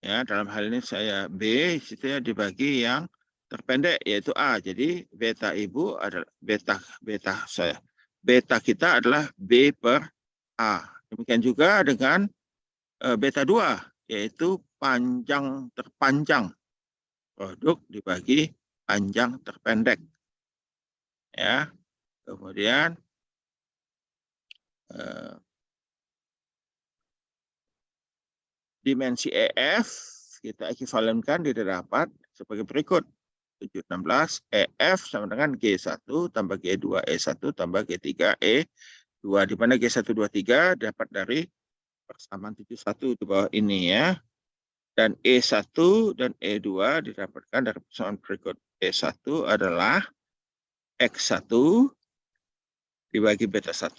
Ya, dalam hal ini saya B, situ ya dibagi yang terpendek yaitu A. Jadi beta ibu adalah beta kita adalah B per A. Demikian juga dengan beta 2 yaitu panjang terpanjang. Produk dibagi panjang terpendek. Ya. Kemudian dimensi EF kita ekuivalenkan didapat sebagai berikut. 716 EF sama dengan G1 tambah G2 E1 tambah G3 E2, di mana G1 23 dapat dari persamaan 71 di bawah ini ya. Dan E1 dan E2 didapatkan dari persamaan berikut. E1 adalah X1 dibagi beta 1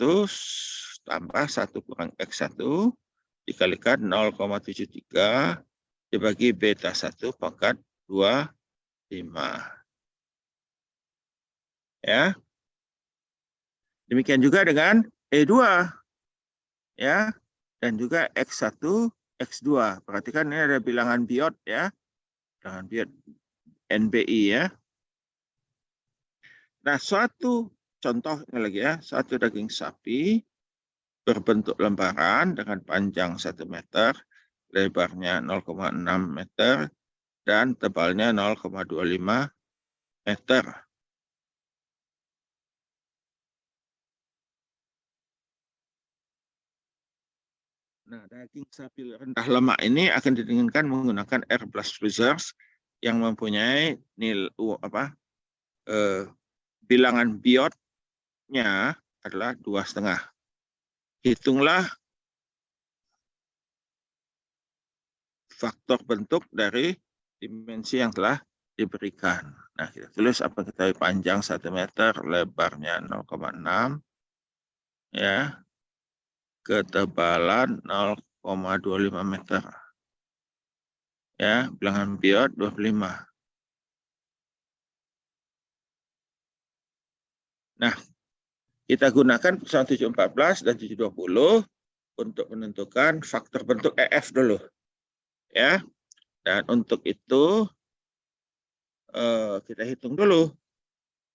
tambah 1 kurang X1 dikalikan 0,73 dibagi beta 1 pangkat 25. Ya. Demikian juga dengan E2. Ya. Dan juga X1, X2. Perhatikan ini ada bilangan biot ya. Bilangan biot NBI ya. Nah, suatu contoh ini lagi ya, suatu daging sapi berbentuk lembaran dengan panjang 1 meter, lebarnya 0,6 meter, dan tebalnya 0,25 meter. Nah, daging sapi rendah lemak ini akan didinginkan menggunakan air blast freezers yang mempunyai bilangan biotnya adalah 2,5. Hitunglah faktor bentuk dari dimensi yang telah diberikan. Nah, kita tulis apa kita panjang 1 meter, lebarnya 0,6 ya. Ketebalan 0,25 meter. Ya, bilangan biot 25. Nah, kita gunakan persamaan 714 dan 720 untuk menentukan faktor bentuk EF dulu. Ya. Dan untuk itu kita hitung dulu.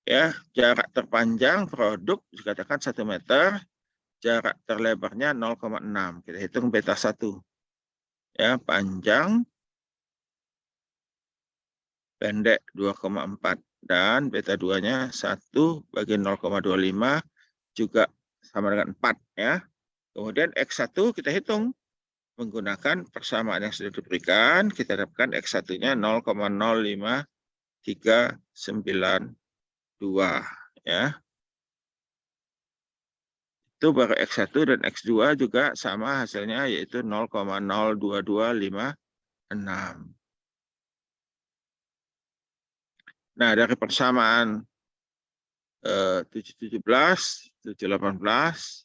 Ya, jarak terpanjang produk dikatakan 1 meter, jarak terlebarnya 0,6. Kita hitung beta 1. Ya, panjang pendek 2,4 dan beta 2-nya 1 bagi 0,25 juga sama dengan 4 ya. Kemudian X1 kita hitung menggunakan persamaan yang sudah diberikan, kita dapatkan X1-nya 0,05392 ya. Itu baru X1 dan X2 juga sama hasilnya yaitu 0,02256. Nah, dari persamaan 717, 718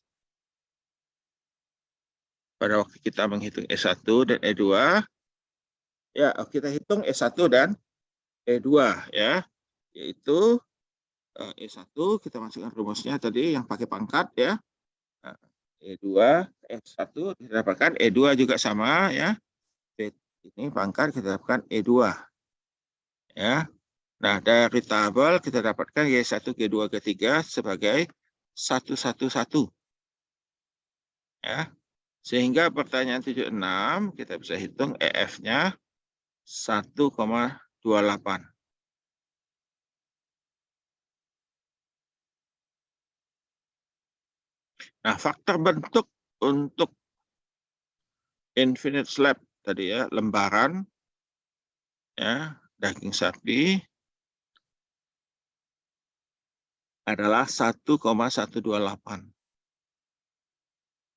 pada waktu kita menghitung E1 dan E2, ya kita hitung E1 dan E2 ya, yaitu E1 kita masukkan rumusnya tadi yang pakai pangkat ya. Nah, E2, E1 kita dapatkan E2 juga sama ya. Ini pangkat kita dapatkan E2 ya. Nah, dari tabel kita dapatkan G1, G2, G3 sebagai 111 ya. Sehingga pertanyaan 76 kita bisa hitung EF-nya 1,28. Nah, faktor bentuk untuk infinite slab tadi ya, lembaran ya, daging sapi adalah 1,128.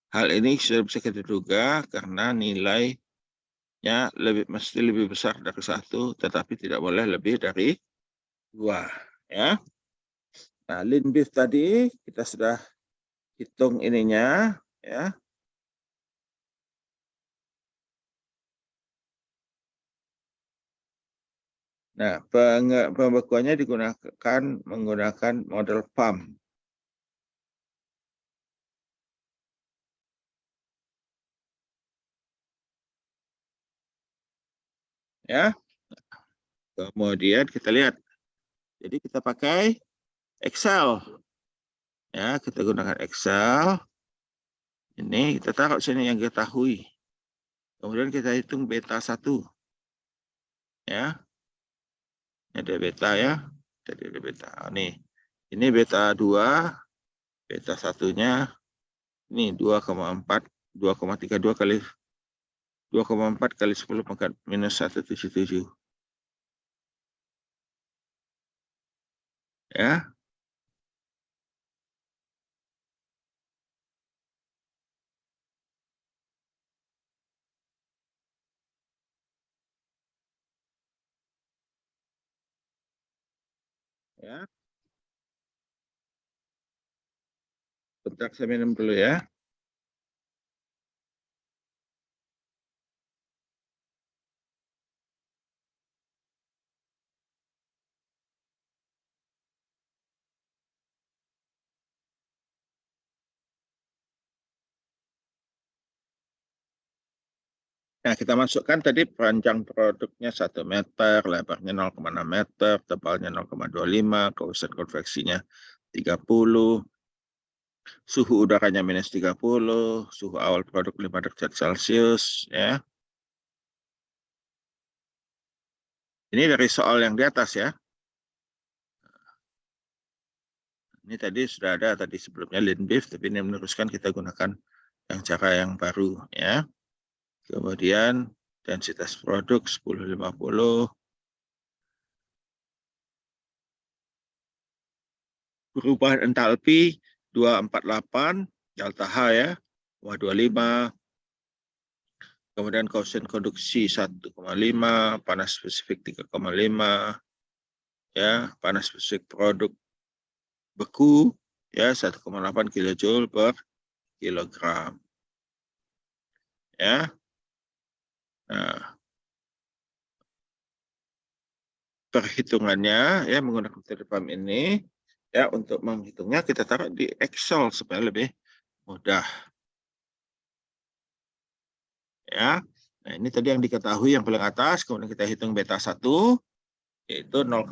Hal ini sudah bisa kita duga karena nilainya mesti lebih besar dari 1, tetapi tidak boleh lebih dari 2 ya. Nah, lean beef tadi kita sudah hitung ininya ya. Nah, pembekuannya digunakan menggunakan model pump. Ya. Kemudian kita lihat. Jadi kita pakai Excel. Ya, kita gunakan Excel. Ini kita taruh sini yang kita ketahui. Kemudian kita hitung beta 1. Ya. Ada beta ya. Jadi ada beta. Ini beta 2, beta 1-nya ini 2,4, 2,32 kali 2,4 kali 10 pangkat minus 177. Ya. Ya. Bentar saya minum dulu ya. Nah, kita masukkan tadi panjang produknya 1 meter, lebarnya 0,6 meter, tebalnya 0,25, kerusakan konveksinya 30, suhu udaranya minus 30, suhu awal produk 5 derajat Celcius, ya. Ini dari soal yang di atas ya. Ini tadi sudah ada tadi sebelumnya lean beef, tapi ini meneruskan kita gunakan yang cara yang baru ya. Kemudian densitas produk 1050. Perubahan entalpi 248, delta H ya, 25. Kemudian koefisien konduksi 1,5, panas spesifik 3,5, ya, panas spesifik produk beku ya 1,8 kJ per kilogram. Ya. Nah, perhitungannya ya menggunakan metode PAM ini ya, untuk menghitungnya kita taruh di Excel supaya lebih mudah. Ya. Nah, ini tadi yang diketahui yang paling atas, kemudian kita hitung beta 1 yaitu 0,6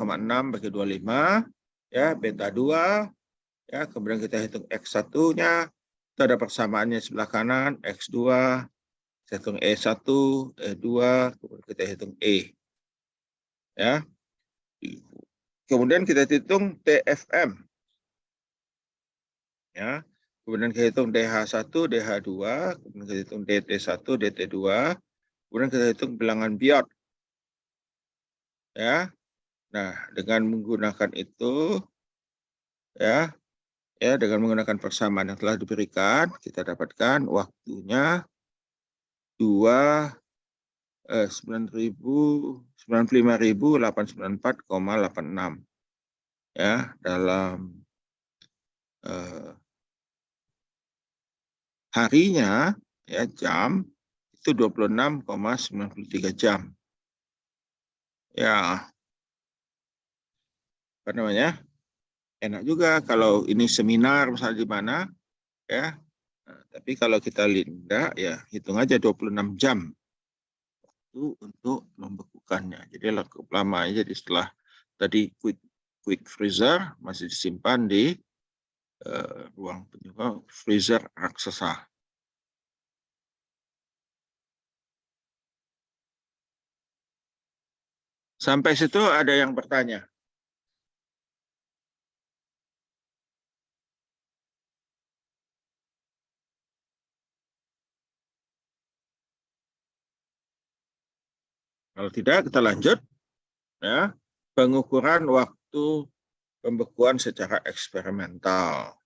bagi 25 ya, beta 2 ya, kemudian kita hitung X1-nya, itu ada persamaannya sebelah kanan, X2, kita hitung E1, E2, kemudian kita hitung E. Ya. Kemudian kita hitung TFM. Ya. Kemudian kita hitung DH1, DH2, kemudian kita hitung DT1, DT2, kemudian kita hitung bilangan biot. Ya. Nah, dengan menggunakan itu ya, dengan menggunakan persamaan yang telah diberikan, kita dapatkan waktunya 95.894,86 ya, dalam harinya ya, jam itu 26,93 jam. Ya, apa namanya? Enak juga kalau ini seminar misalnya di mana ya. Nah, tapi kalau kita lihat ya hitung aja 26 jam itu untuk membekukannya. Jadi cukup lama ya. Jadi setelah tadi quick freezer masih disimpan di ruang penyimpan freezer raksasa. Sampai situ ada yang bertanya? Kalau tidak, kita lanjut. Ya, pengukuran waktu pembekuan secara eksperimental.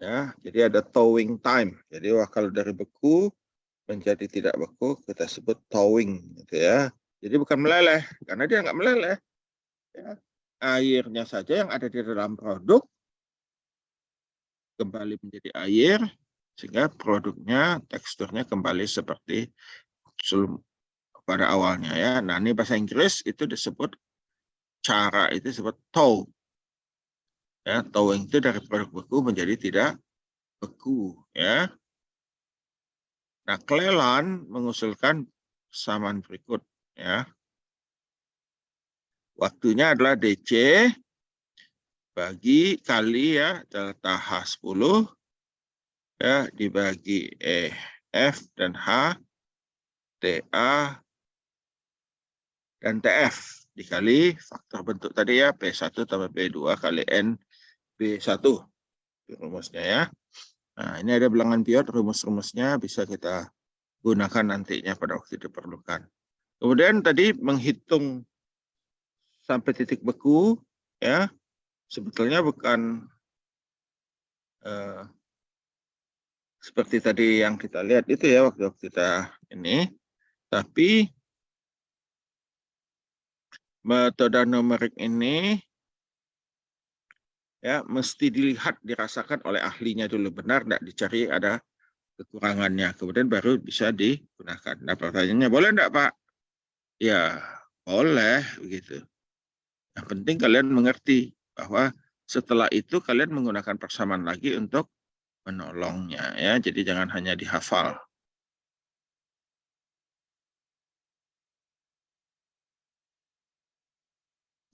Ya, jadi ada thawing time. Jadi kalau dari beku menjadi tidak beku kita sebut thawing, gitu ya. Jadi bukan meleleh, karena dia nggak meleleh. Ya. Airnya saja yang ada di dalam produk kembali menjadi air, sehingga produknya teksturnya kembali seperti pada awalnya ya. Nah, ini bahasa Inggris itu disebut cara itu disebut thaw. Ya, thawing itu dari produk beku menjadi tidak beku ya. Nah, Cleland mengusulkan persamaan berikut ya. Waktunya adalah DC bagi kali ya delta H10 ya dibagi F dan H, TA dan TF dikali faktor bentuk tadi ya P1 tambah P2 kali N B1. Itu rumusnya ya. Nah, ini ada bilangan Biot, rumus-rumusnya bisa kita gunakan nantinya pada waktu diperlukan. Kemudian tadi menghitung sampai titik beku ya sebetulnya bukan seperti tadi yang kita lihat itu ya waktu kita ini, tapi metode numerik ini ya mesti dilihat, dirasakan oleh ahlinya dulu, benar tidak dicari ada kekurangannya, kemudian baru bisa digunakan. Nah pertanyaannya, boleh enggak Pak? Ya boleh begitu. Yang penting kalian mengerti bahwa setelah itu kalian menggunakan persamaan lagi untuk menolongnya ya. Jadi jangan hanya dihafal.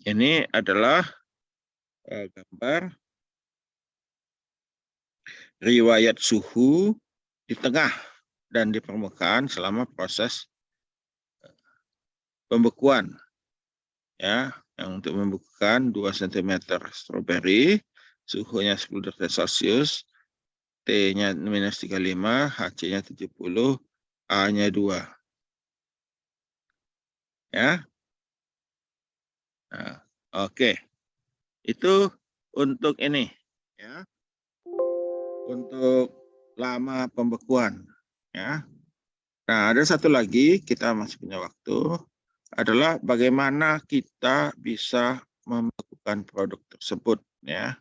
Ini adalah gambar riwayat suhu di tengah dan di permukaan selama proses pembekuan ya. Yang untuk membekukan 2 cm stroberi, suhunya 10 derajat Celcius, T-nya minus 35, HC-nya 70, A-nya 2. Ya. Nah, oke. Itu untuk ini ya. Untuk lama pembekuan ya. Nah, ada satu lagi kita masih punya waktu adalah bagaimana kita bisa membekukan produk tersebut ya.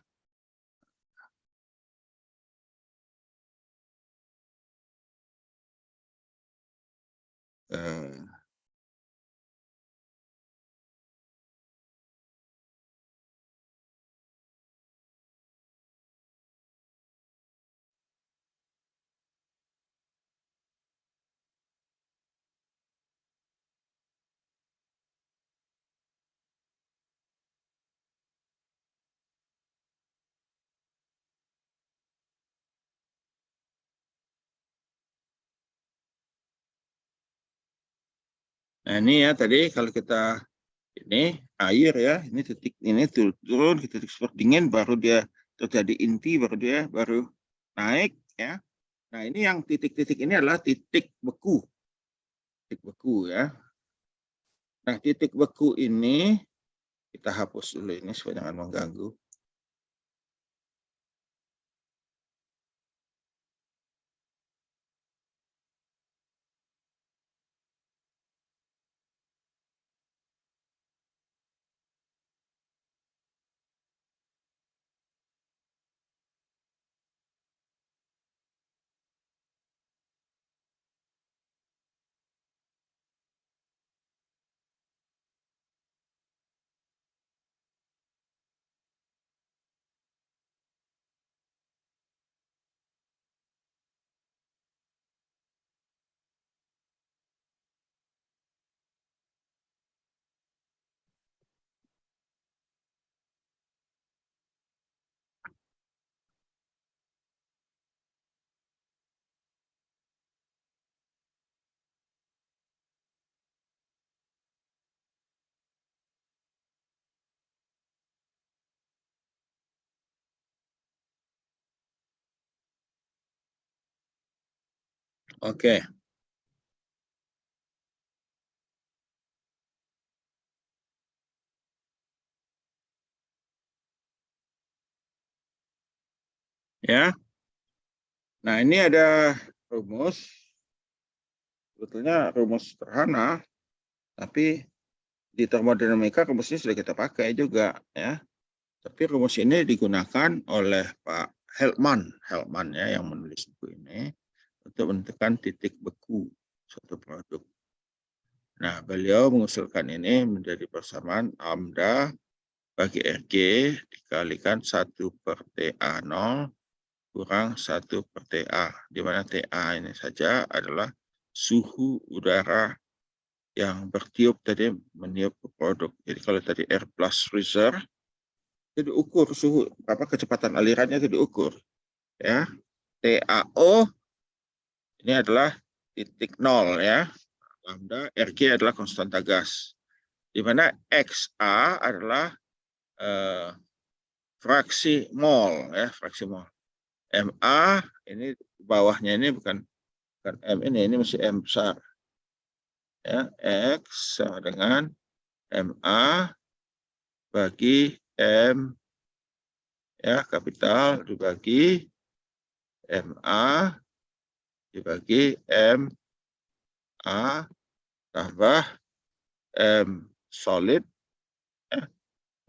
Nah ini ya tadi kalau kita ini air ya, ini titik ini turun ke titik super dingin, baru dia terjadi inti, baru naik ya. Nah ini yang titik-titik ini adalah titik beku ya. Nah titik beku ini kita hapus dulu ini supaya jangan mengganggu. Oke. Ya. Nah, ini ada rumus. Sebetulnya rumus sederhana, tapi di termodinamika rumus ini sudah kita pakai juga ya. Tapi rumus ini digunakan oleh Pak Heltman ya yang menulis buku ini untuk menentukan titik beku suatu produk. Nah, beliau mengusulkan ini menjadi persamaan lambda bagi RG dikalikan 1/TA0 kurang 1/TA, di mana TA ini saja adalah suhu udara yang bertiup tadi meniup ke produk. Jadi kalau tadi air plus freezer itu diukur suhu kecepatan alirannya itu diukur ya. TAO ini adalah titik nol ya. Lambda RG adalah konstanta gas. Di mana XA adalah fraksi mol ya, fraksi mol. MA ini bawahnya ini bukan M ini masih M besar. Ya, X sama dengan MA bagi M ya kapital dibagi MA dibagi MA tambah M solid ya,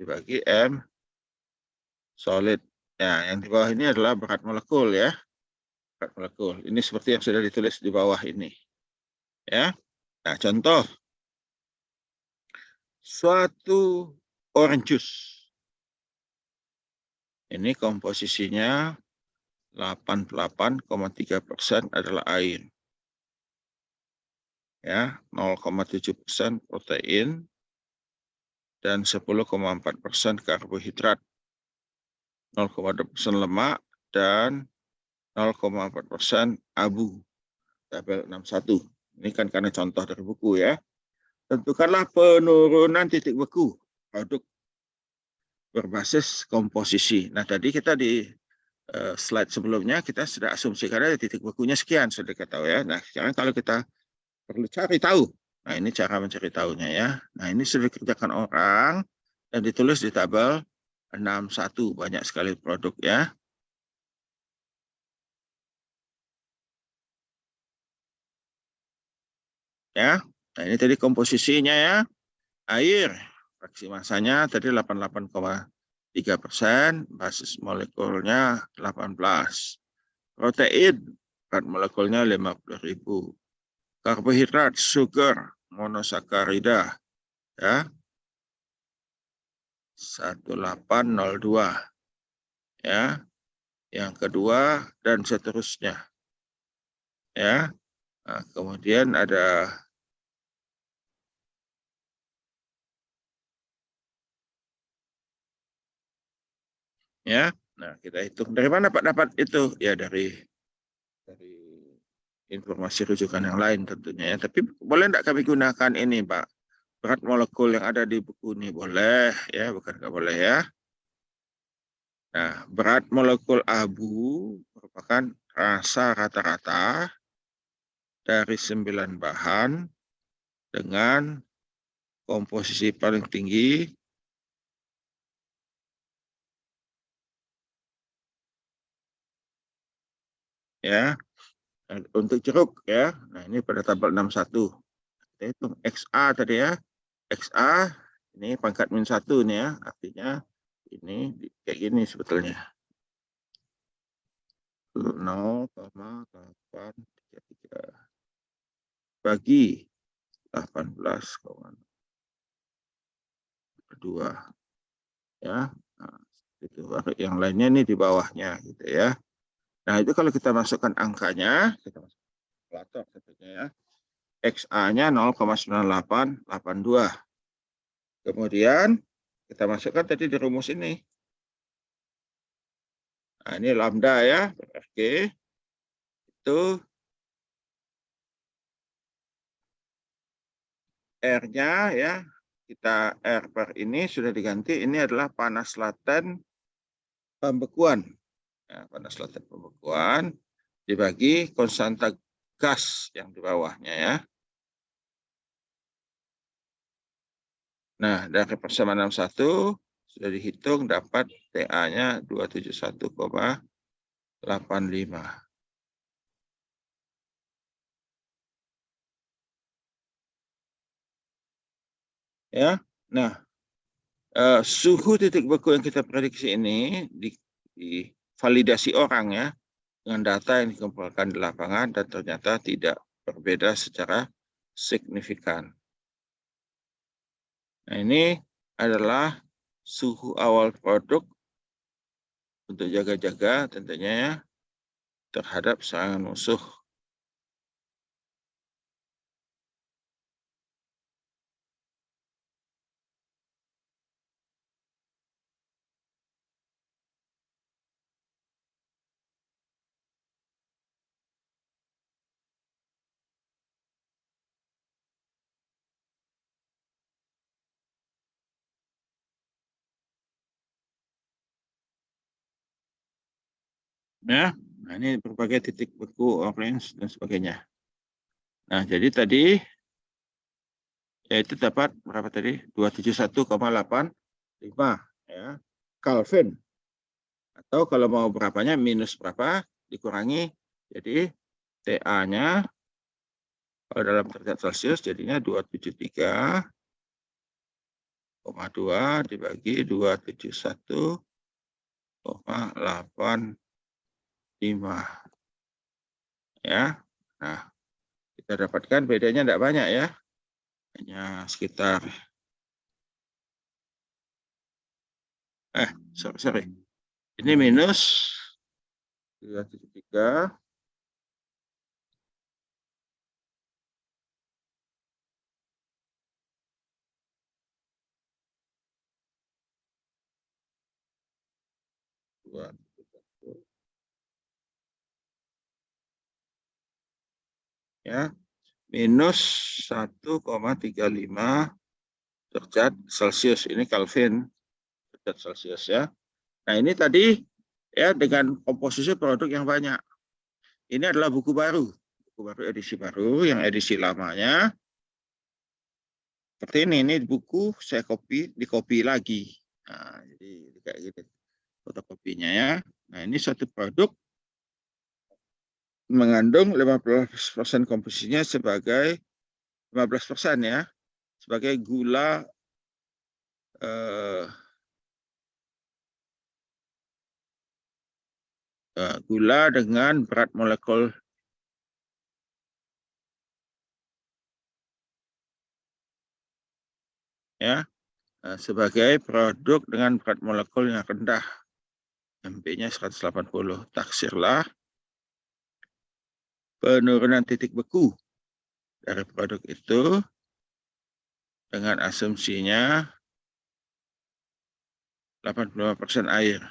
dibagi M solid. Ya, yang di bawah ini adalah berat molekul ya. Berat molekul. Ini seperti yang sudah ditulis di bawah ini. Ya. Nah, contoh suatu orange juice. Ini komposisinya 88,3% adalah air. Ya, 0,7% protein dan 10,4% karbohidrat. 0,2% lemak dan 0,4% abu. Tabel 61. Ini kan karena contoh dari buku ya. Tentukanlah penurunan titik beku produk berbasis komposisi. Nah, tadi kita di slide sebelumnya kita sudah asumsikan ada titik bekunya sekian, sudah kita tahu ya. Nah, sekarang kalau kita perlu cari tahu. Nah, ini cara mencari tahunya ya. Nah, ini sudah dikerjakan orang dan ditulis di tabel 61. Banyak sekali produk ya. Ya. Nah, ini tadi komposisinya ya. Air, fraksi masanya tadi 88,3%, basis molekulnya 18. Protein, berat molekulnya 50.000. Karbohidrat, sugar, monosakarida, ya 1802. Ya. Yang kedua dan seterusnya. Ya. Nah, kemudian ada ya. Nah, kita hitung dari mana Pak dapat itu? Ya dari informasi rujukan yang lain tentunya ya. Tapi boleh enggak kami gunakan ini, Pak? Berat molekul yang ada di buku ini boleh ya, bukan enggak boleh ya. Nah, berat molekul abu merupakan rasa rata-rata dari 9 bahan dengan komposisi paling tinggi ya. Untuk jeruk ya. Nah, ini pada tabel 61. Kita hitung XA tadi ya. XA ini pangkat -1 nih ya. Artinya ini kayak gini sebetulnya. 0,833 bagi 18,2 ya. Nah, itu yang lainnya ini di bawahnya gitu ya. Nah, itu kalau kita masukkan angkanya, kita masukkan kalkulator tentunya ya. XA-nya 0,9882. Kemudian kita masukkan tadi di rumus ini. Nah, ini lambda ya, RG. Itu R-nya ya, kita R per ini sudah diganti. Ini adalah panas laten pembekuan. Ya, panas laten pembekuan dibagi konstanta gas yang di bawahnya ya. Nah, dari persamaan 61 sudah dihitung dapat TA-nya 271,85. Ya. Nah, suhu titik beku yang kita prediksi ini divalidasi orang ya dengan data yang dikumpulkan di lapangan dan ternyata tidak berbeda secara signifikan. Nah, ini adalah suhu awal produk untuk jaga-jaga tentunya ya terhadap serangan musuh. Ya, nah ini berbagai titik beku, orange dan sebagainya. Nah, jadi tadi yaitu dapat berapa tadi? 271,85 ya. Kelvin. Atau kalau mau berapanya minus berapa dikurangi, jadi TA-nya kalau dalam derajat Celcius jadinya 273,2 dibagi 271,85 ya. Nah, kita dapatkan bedanya tidak banyak ya. Hanya sekitar sorry. Ini minus 273 ya, minus 1,35 derajat Celcius. Ini Kelvin derajat Celcius ya. Nah, ini tadi ya dengan komposisi produk yang banyak. Ini adalah buku baru edisi baru, yang edisi lamanya seperti ini buku saya dikopi lagi. Nah, jadi kayak gitu fotokopinya ya. Nah, ini satu produk mengandung 15% komposisinya sebagai 15% ya, sebagai gula gula dengan berat molekul ya, sebagai produk dengan berat molekul yang rendah, MB-nya 180. Taksirlah penurunan titik beku dari produk itu dengan asumsinya 85% air.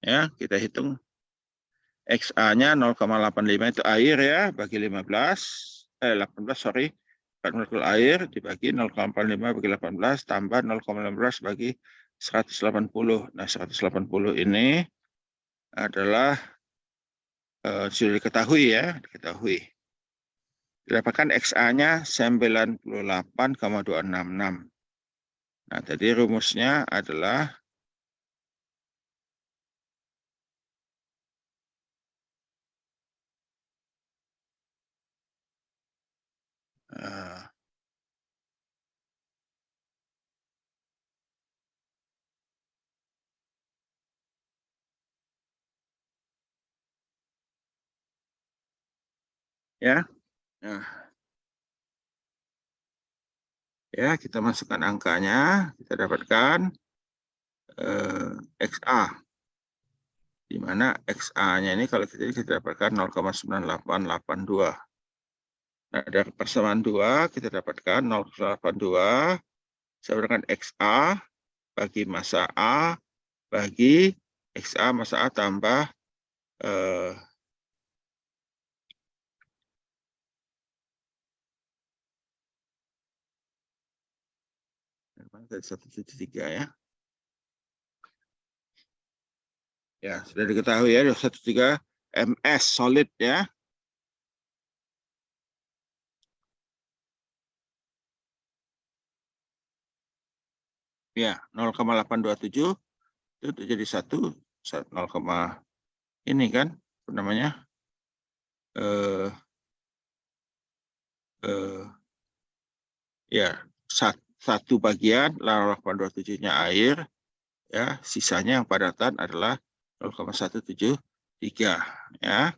Ya, kita hitung XA-nya 0,85 itu air ya, bagi 18 sorry, 4 molekul air dibagi 0,85 bagi 18 tambah 0,15 bagi 180. Nah, 180 ini adalah sudah diketahui ya, didapatkan XA-nya 98,266. Nah, tadi rumusnya adalah ya. Nah, ya, kita masukkan angkanya, kita dapatkan XA, di mana XA-nya ini kalau kita dapatkan 0,9882. Nah, dari persamaan 2 kita dapatkan 0,82 sama dengan XA bagi massa A bagi XA massa A tambah 173 ya. Ya, sudah diketahui ya, 173 ms solid ya. Ya, 0,827 itu jadi 0, ini kan apa namanya? Ya, satu bagian 0,827-nya air ya, sisanya yang padatan adalah 0,173 ya.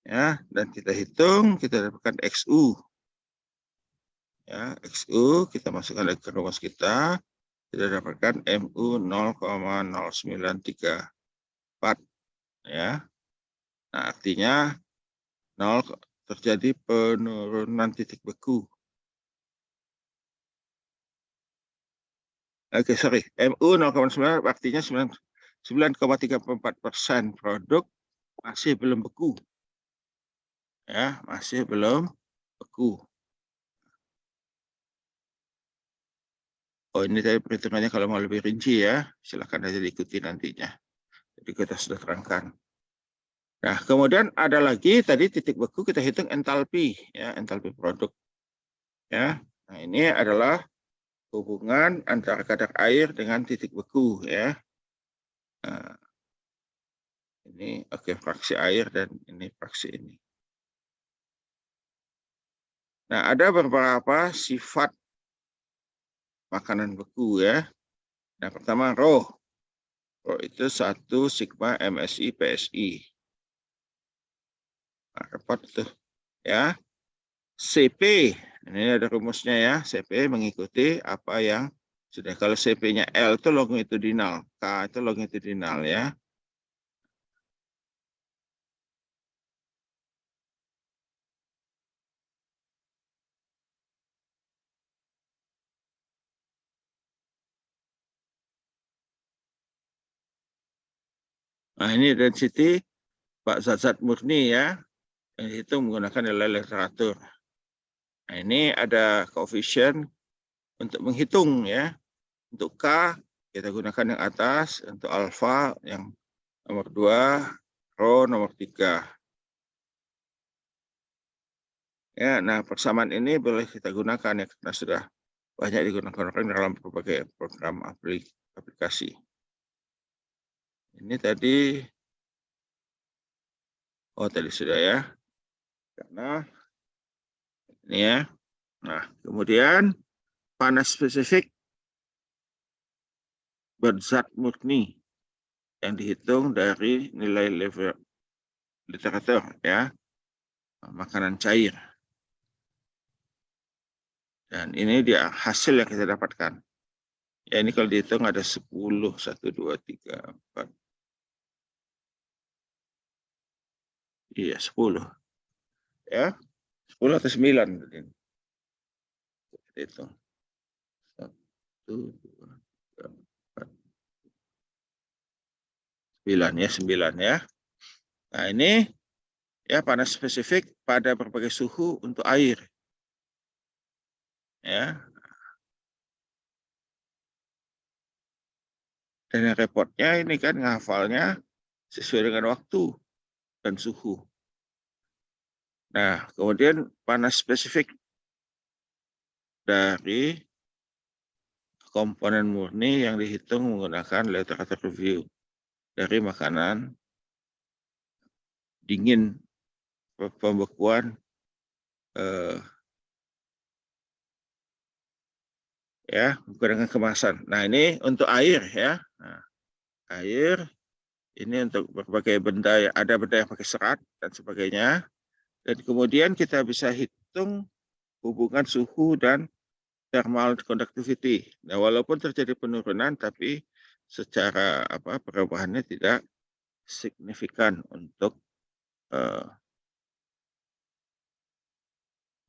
Ya, dan kita hitung, kita dapatkan XU. Ya, XU kita masukkan lagi ke rumus kita dapatkan MU 0,0934 ya. Nah, artinya 0 terjadi penurunan titik beku. Oke, sorry. MU 0,9 artinya 9,34% produk masih belum beku. Ya, masih belum beku. Oh, ini tadi perhitungannya kalau mau lebih rinci ya, silakan aja diikuti nantinya. Jadi kita sudah terangkan. Nah, kemudian ada lagi tadi titik beku kita hitung entalpi ya, entalpi produk. Ya. Nah, ini adalah hubungan antara kadar air dengan titik beku ya. Nah, ini oke, fraksi air dan ini fraksi ini. Nah, ada beberapa sifat makanan beku ya. Nah, pertama Rho. Rho itu 1 sigma MSI PSI. Nah, repot tuh ya. CP, ini ada rumusnya ya. CP mengikuti apa yang sudah. Kalau CP-nya L itu longitudinal, K itu longitudinal ya. Nah, ini density Pak zat-zat murni ya. Itu menggunakan nilai literatur. Nah, ini ada koefisien untuk menghitung ya. Untuk K kita gunakan yang atas, untuk alfa yang nomor 2, Rho nomor 3. Ya, nah persamaan ini boleh kita gunakan ya karena sudah banyak digunakan orang dalam berbagai program aplikasi. Ini tadi, oh tadi sudah ya. Karena ini ya. Nah, kemudian panas spesifik berzat murni yang dihitung dari nilai level literatur ya, makanan cair. Dan ini dia hasil yang kita dapatkan. Ya, ini kalau dihitung ada 10, 1, 2, 3, 4. Iya, 10. Ya, 10 atau 9. Kita hitung. 1, 2, 3, 4. 9 ya, 9 ya. Nah, ini ya panas spesifik pada berbagai suhu untuk air. Ya. Dan yang repotnya ini kan ngafalnya sesuai dengan waktu dan suhu. Nah, kemudian panas spesifik dari komponen murni yang dihitung menggunakan literatur review dari makanan dingin pembekuan ya dengan kemasan. Nah, ini untuk air ya. Nah, air ini untuk berbagai benda, ada benda yang pakai serat dan sebagainya. Dan kemudian kita bisa hitung hubungan suhu dan thermal conductivity. Nah, walaupun terjadi penurunan, tapi secara perubahannya tidak signifikan untuk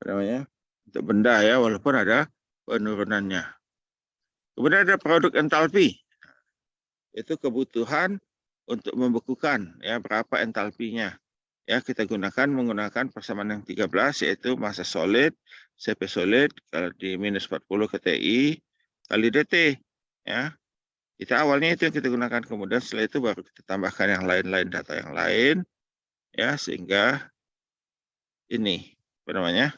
untuk benda ya, walaupun ada penurunannya. Kemudian ada produk entalpi. Itu kebutuhan untuk membekukan ya, berapa entalpinya. Ya, kita menggunakan persamaan yang 13 yaitu massa solid, CP solid kalau di minus 40 KTI kali DT ya. Kita awalnya itu yang kita gunakan, kemudian setelah itu baru kita tambahkan yang lain-lain, data yang lain ya, sehingga ini apa namanya?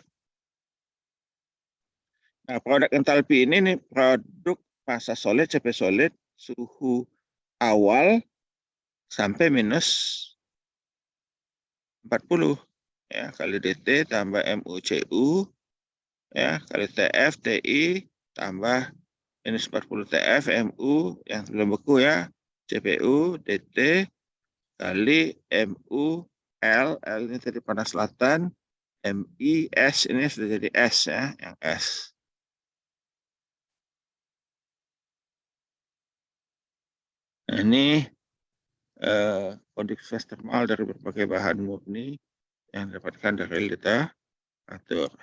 Nah, produk entalpi ini nih produk massa solid, CP solid suhu awal sampai minus 40 ya, kali DT tambah MUCU ya, kali TF TI tambah minus 40 TF MU yang belum beku ya, CPU DT kali MU L ini tadi panas selatan, MI S ini sudah jadi S ya, yang S. Nah, ini kondisi termal dari berbagai bahan murni yang didapatkan dari literatur.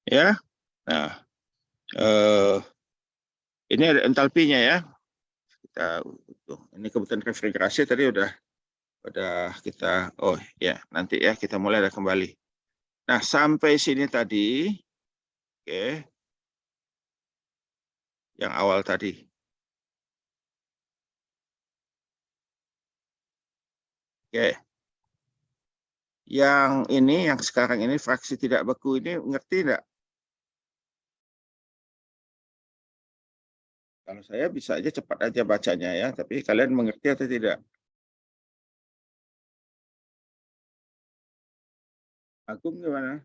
Ya. Nah, ini ada entalpinya ya. Ini kebetulan refrigerasi tadi udah kita, oh ya nanti ya kita mulai ada kembali. Nah sampai sini tadi, oke, yang awal tadi. Oke, yang ini yang sekarang ini fraksi tidak beku ini ngerti enggak? Kalau saya bisa aja cepat aja bacanya ya, tapi kalian mengerti atau tidak? Agung gimana?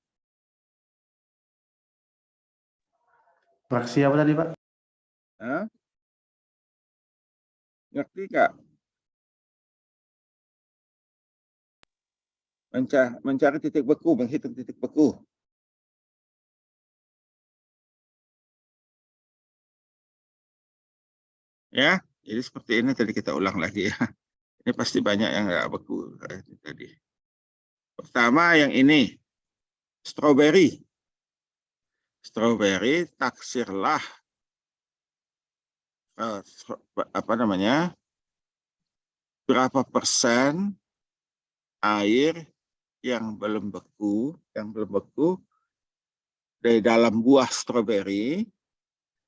Fraksi apa tadi, Pak? Hah? Ngerti nggak? Mencari titik beku, menghitung titik beku. Ya, jadi seperti ini tadi kita ulang lagi ya. Ini pasti banyak yang nggak beku tadi. Pertama yang ini, strawberry. Strawberry taksirlah apa namanya? Berapa persen air yang belum beku dari dalam buah stroberi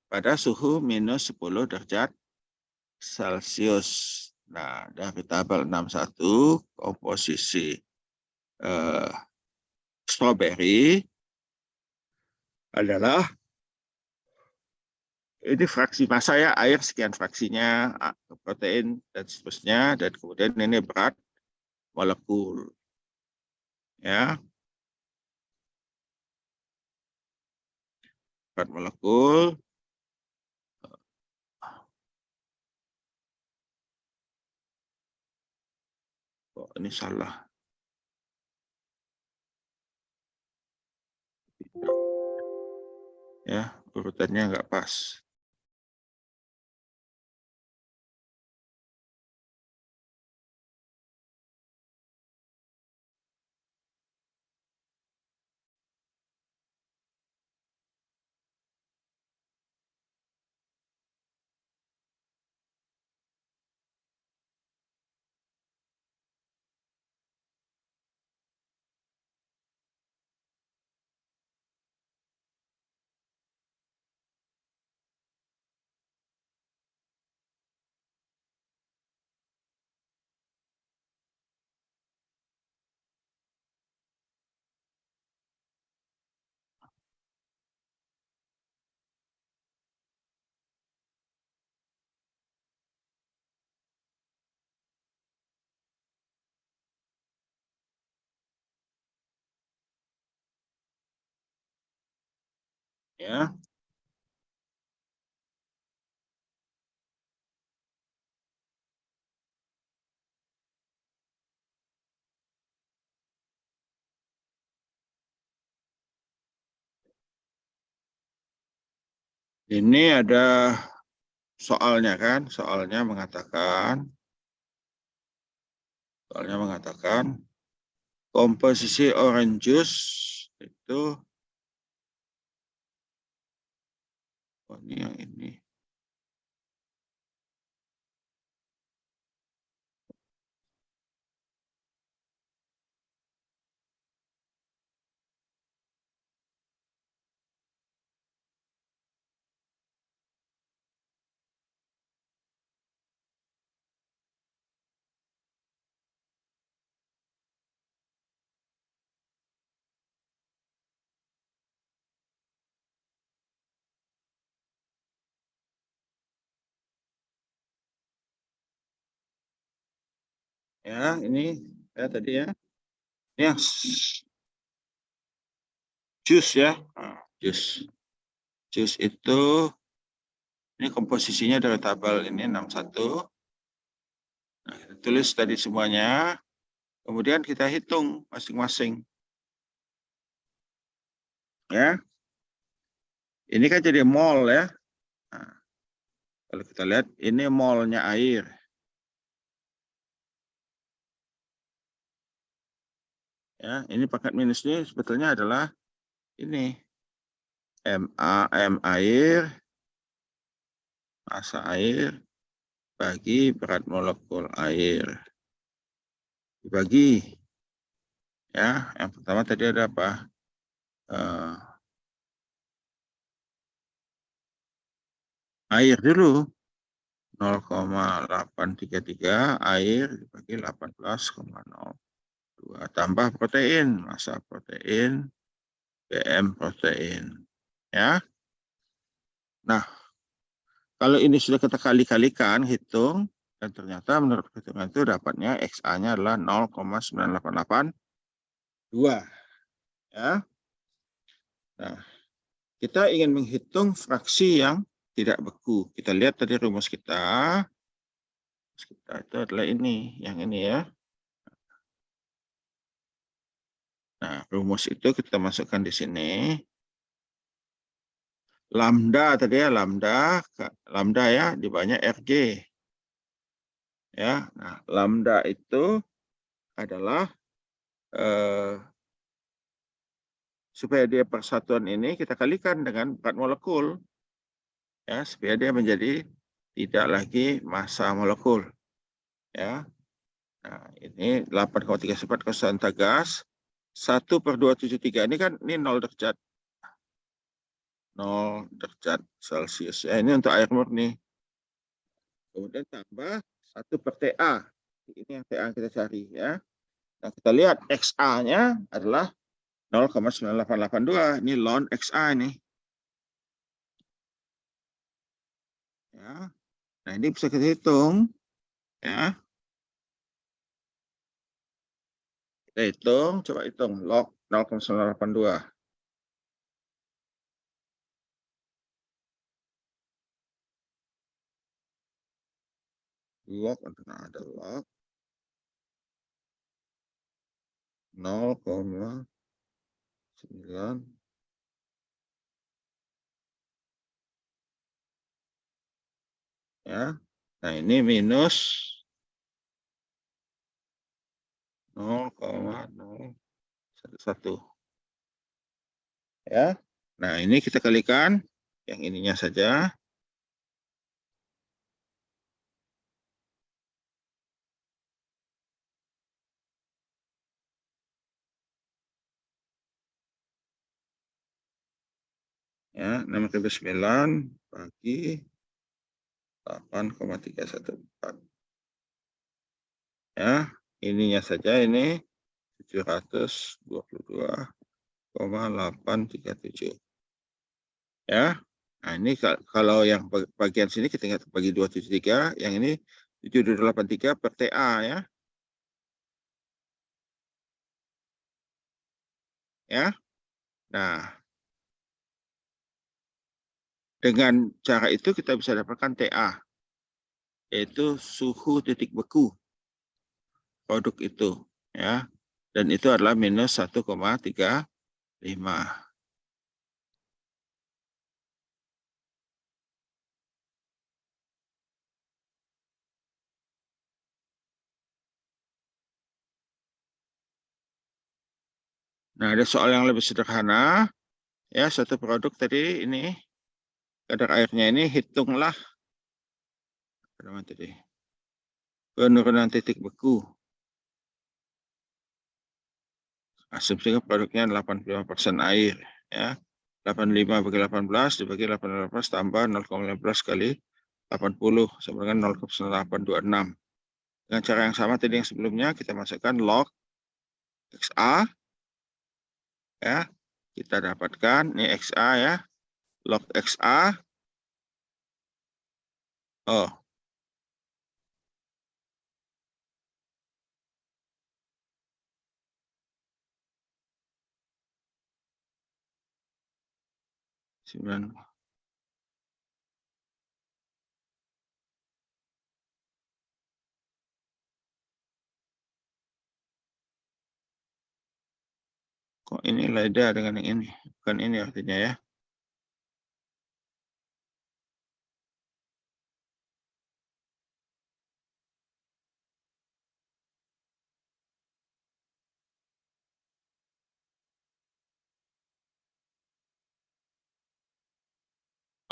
pada suhu minus 10 derajat Celcius. Nah, dari tabel 61 komposisi stroberi adalah ini fraksi massa ya, air sekian fraksinya, protein dan seterusnya, dan kemudian ini berat molekul. Ya. Berat molekul. Oh, ini salah. Ya, urutannya nggak pas. Ya. Ini ada soalnya kan, soalnya mengatakan komposisi orange juice itu, oh ini yang ini. Ya, ini ya tadi ya. Ini yang jus ya. Nah, jus. Jus itu ini komposisinya dari tabel ini 61. Nah, kita tulis tadi semuanya. Kemudian kita hitung masing-masing. Ya. Ini kan jadi mol ya. Nah, kalau kita lihat ini molnya air. Ya, ini pangkat minusnya sebetulnya adalah ini. M air, massa air, bagi berat molekul air. Dibagi. Ya, yang pertama tadi ada apa? Air dulu. 0,833 air dibagi 18,02 tambah protein, massa protein, BM protein. Ya. Nah, kalau ini sudah kita kali-kalikan, hitung, dan ternyata menurut hitungan itu dapatnya XA-nya adalah 0,9882. Ya. Nah, kita ingin menghitung fraksi yang tidak beku. Kita lihat tadi rumus kita. Kita itu adalah ini, yang ini ya. Nah, rumus itu kita masukkan di sini. Lambda tadi ya, lambda ya, dibawahnya RG. Ya, nah, lambda itu adalah supaya dia persatuan ini kita kalikan dengan berat molekul. Ya, supaya dia menjadi tidak lagi massa molekul. Ya. Nah, ini 8,34 konstanta gas. 1/273 ini kan ini 0 derajat. 0 derajat Celcius. Ya, ini untuk air murni. Kemudian tambah 1/TA. Ini yang TA kita cari ya. Nah, kita lihat XA-nya adalah 0,9882. Ini ln XA ini. Ya. Nah, ini bisa kita hitung ya. Kita hitung, coba hitung log 0,982. Log ada log 0,9 ya. Nah, ini minus 0,011 ya. Nah, ini kita kalikan yang ininya saja. Ya, 6/9 bagi 8,314. Ya, ininya saja ini 722,837. Ya. Nah, ini kalau yang bagian sini kita ingat bagi 273, yang ini 783/TA ya. Ya. Nah, dengan cara itu kita bisa dapatkan TA, yaitu suhu titik beku produk itu ya. Dan itu adalah minus 1,35. Nah, ada soal yang lebih sederhana. Ya, satu produk tadi ini, kadar airnya ini hitunglah penurunan titik beku. Asumsinya produknya 85% air. Ya. 85 bagi 18 dibagi 18 tambah 0,15 kali 80 sama dengan 0,826. Dengan cara yang sama tadi yang sebelumnya kita masukkan log XA ya. Kita dapatkan ini XA ya. Log XA. Oh. Kok ini beda dengan yang ini? Bukan ini artinya ya.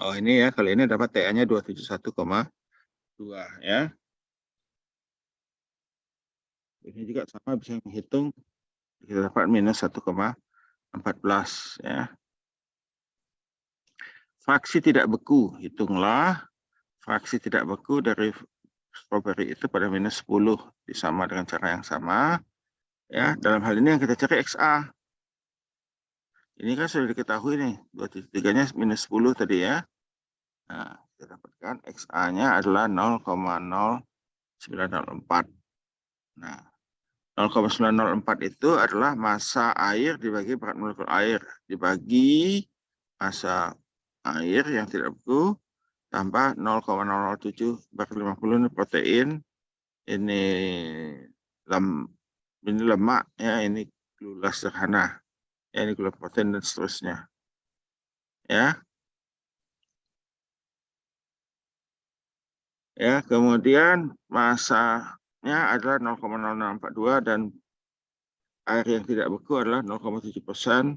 Oh ini ya, kali ini dapat TA-nya 271,2 ya. Ini juga sama bisa menghitung, kita dapat minus 1,14 ya. Fraksi tidak beku, hitunglah fraksi tidak beku dari strawberry itu pada minus 10, sama dengan cara yang sama. Ya, dalam hal ini yang kita cari XA. Ini kan sudah diketahui nih, 2,3-nya minus 10 tadi ya. Nah, kita dapatkan XA-nya adalah 0,0904. Nah, 0,904 itu adalah massa air dibagi berat molekul air, dibagi massa air yang tidak beku, tambah 0,007/50 ini protein, ini lemak, ya ini gula sederhana, ya ini gula protein dan seterusnya. Ya. Ya, kemudian massanya adalah 0,0642 dan air yang tidak beku adalah 0,7%,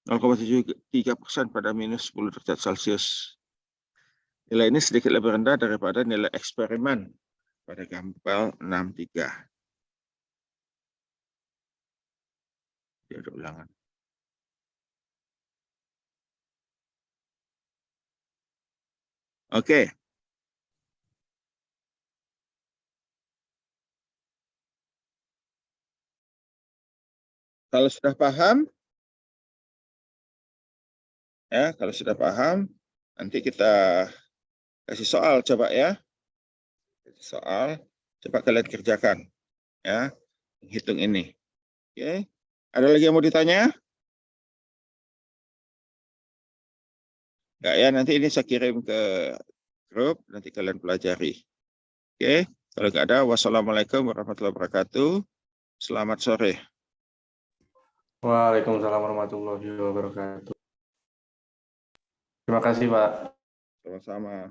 0,73% pada minus 10 derajat Celcius. Nilai ini sedikit lebih rendah daripada nilai eksperimen pada gampel 63. Dia ada ulangan. Oke. Kalau sudah paham, ya, kalau sudah paham, nanti kita kasih soal coba ya. Soal, coba kalian kerjakan, ya, hitung ini. Oke, ada lagi yang mau ditanya? Enggak ya, nanti ini saya kirim ke grup, nanti kalian pelajari. Oke, kalau nggak ada, wassalamualaikum warahmatullahi wabarakatuh. Selamat sore. Waalaikumsalam warahmatullahi wabarakatuh. Terima kasih, Pak. Sama-sama.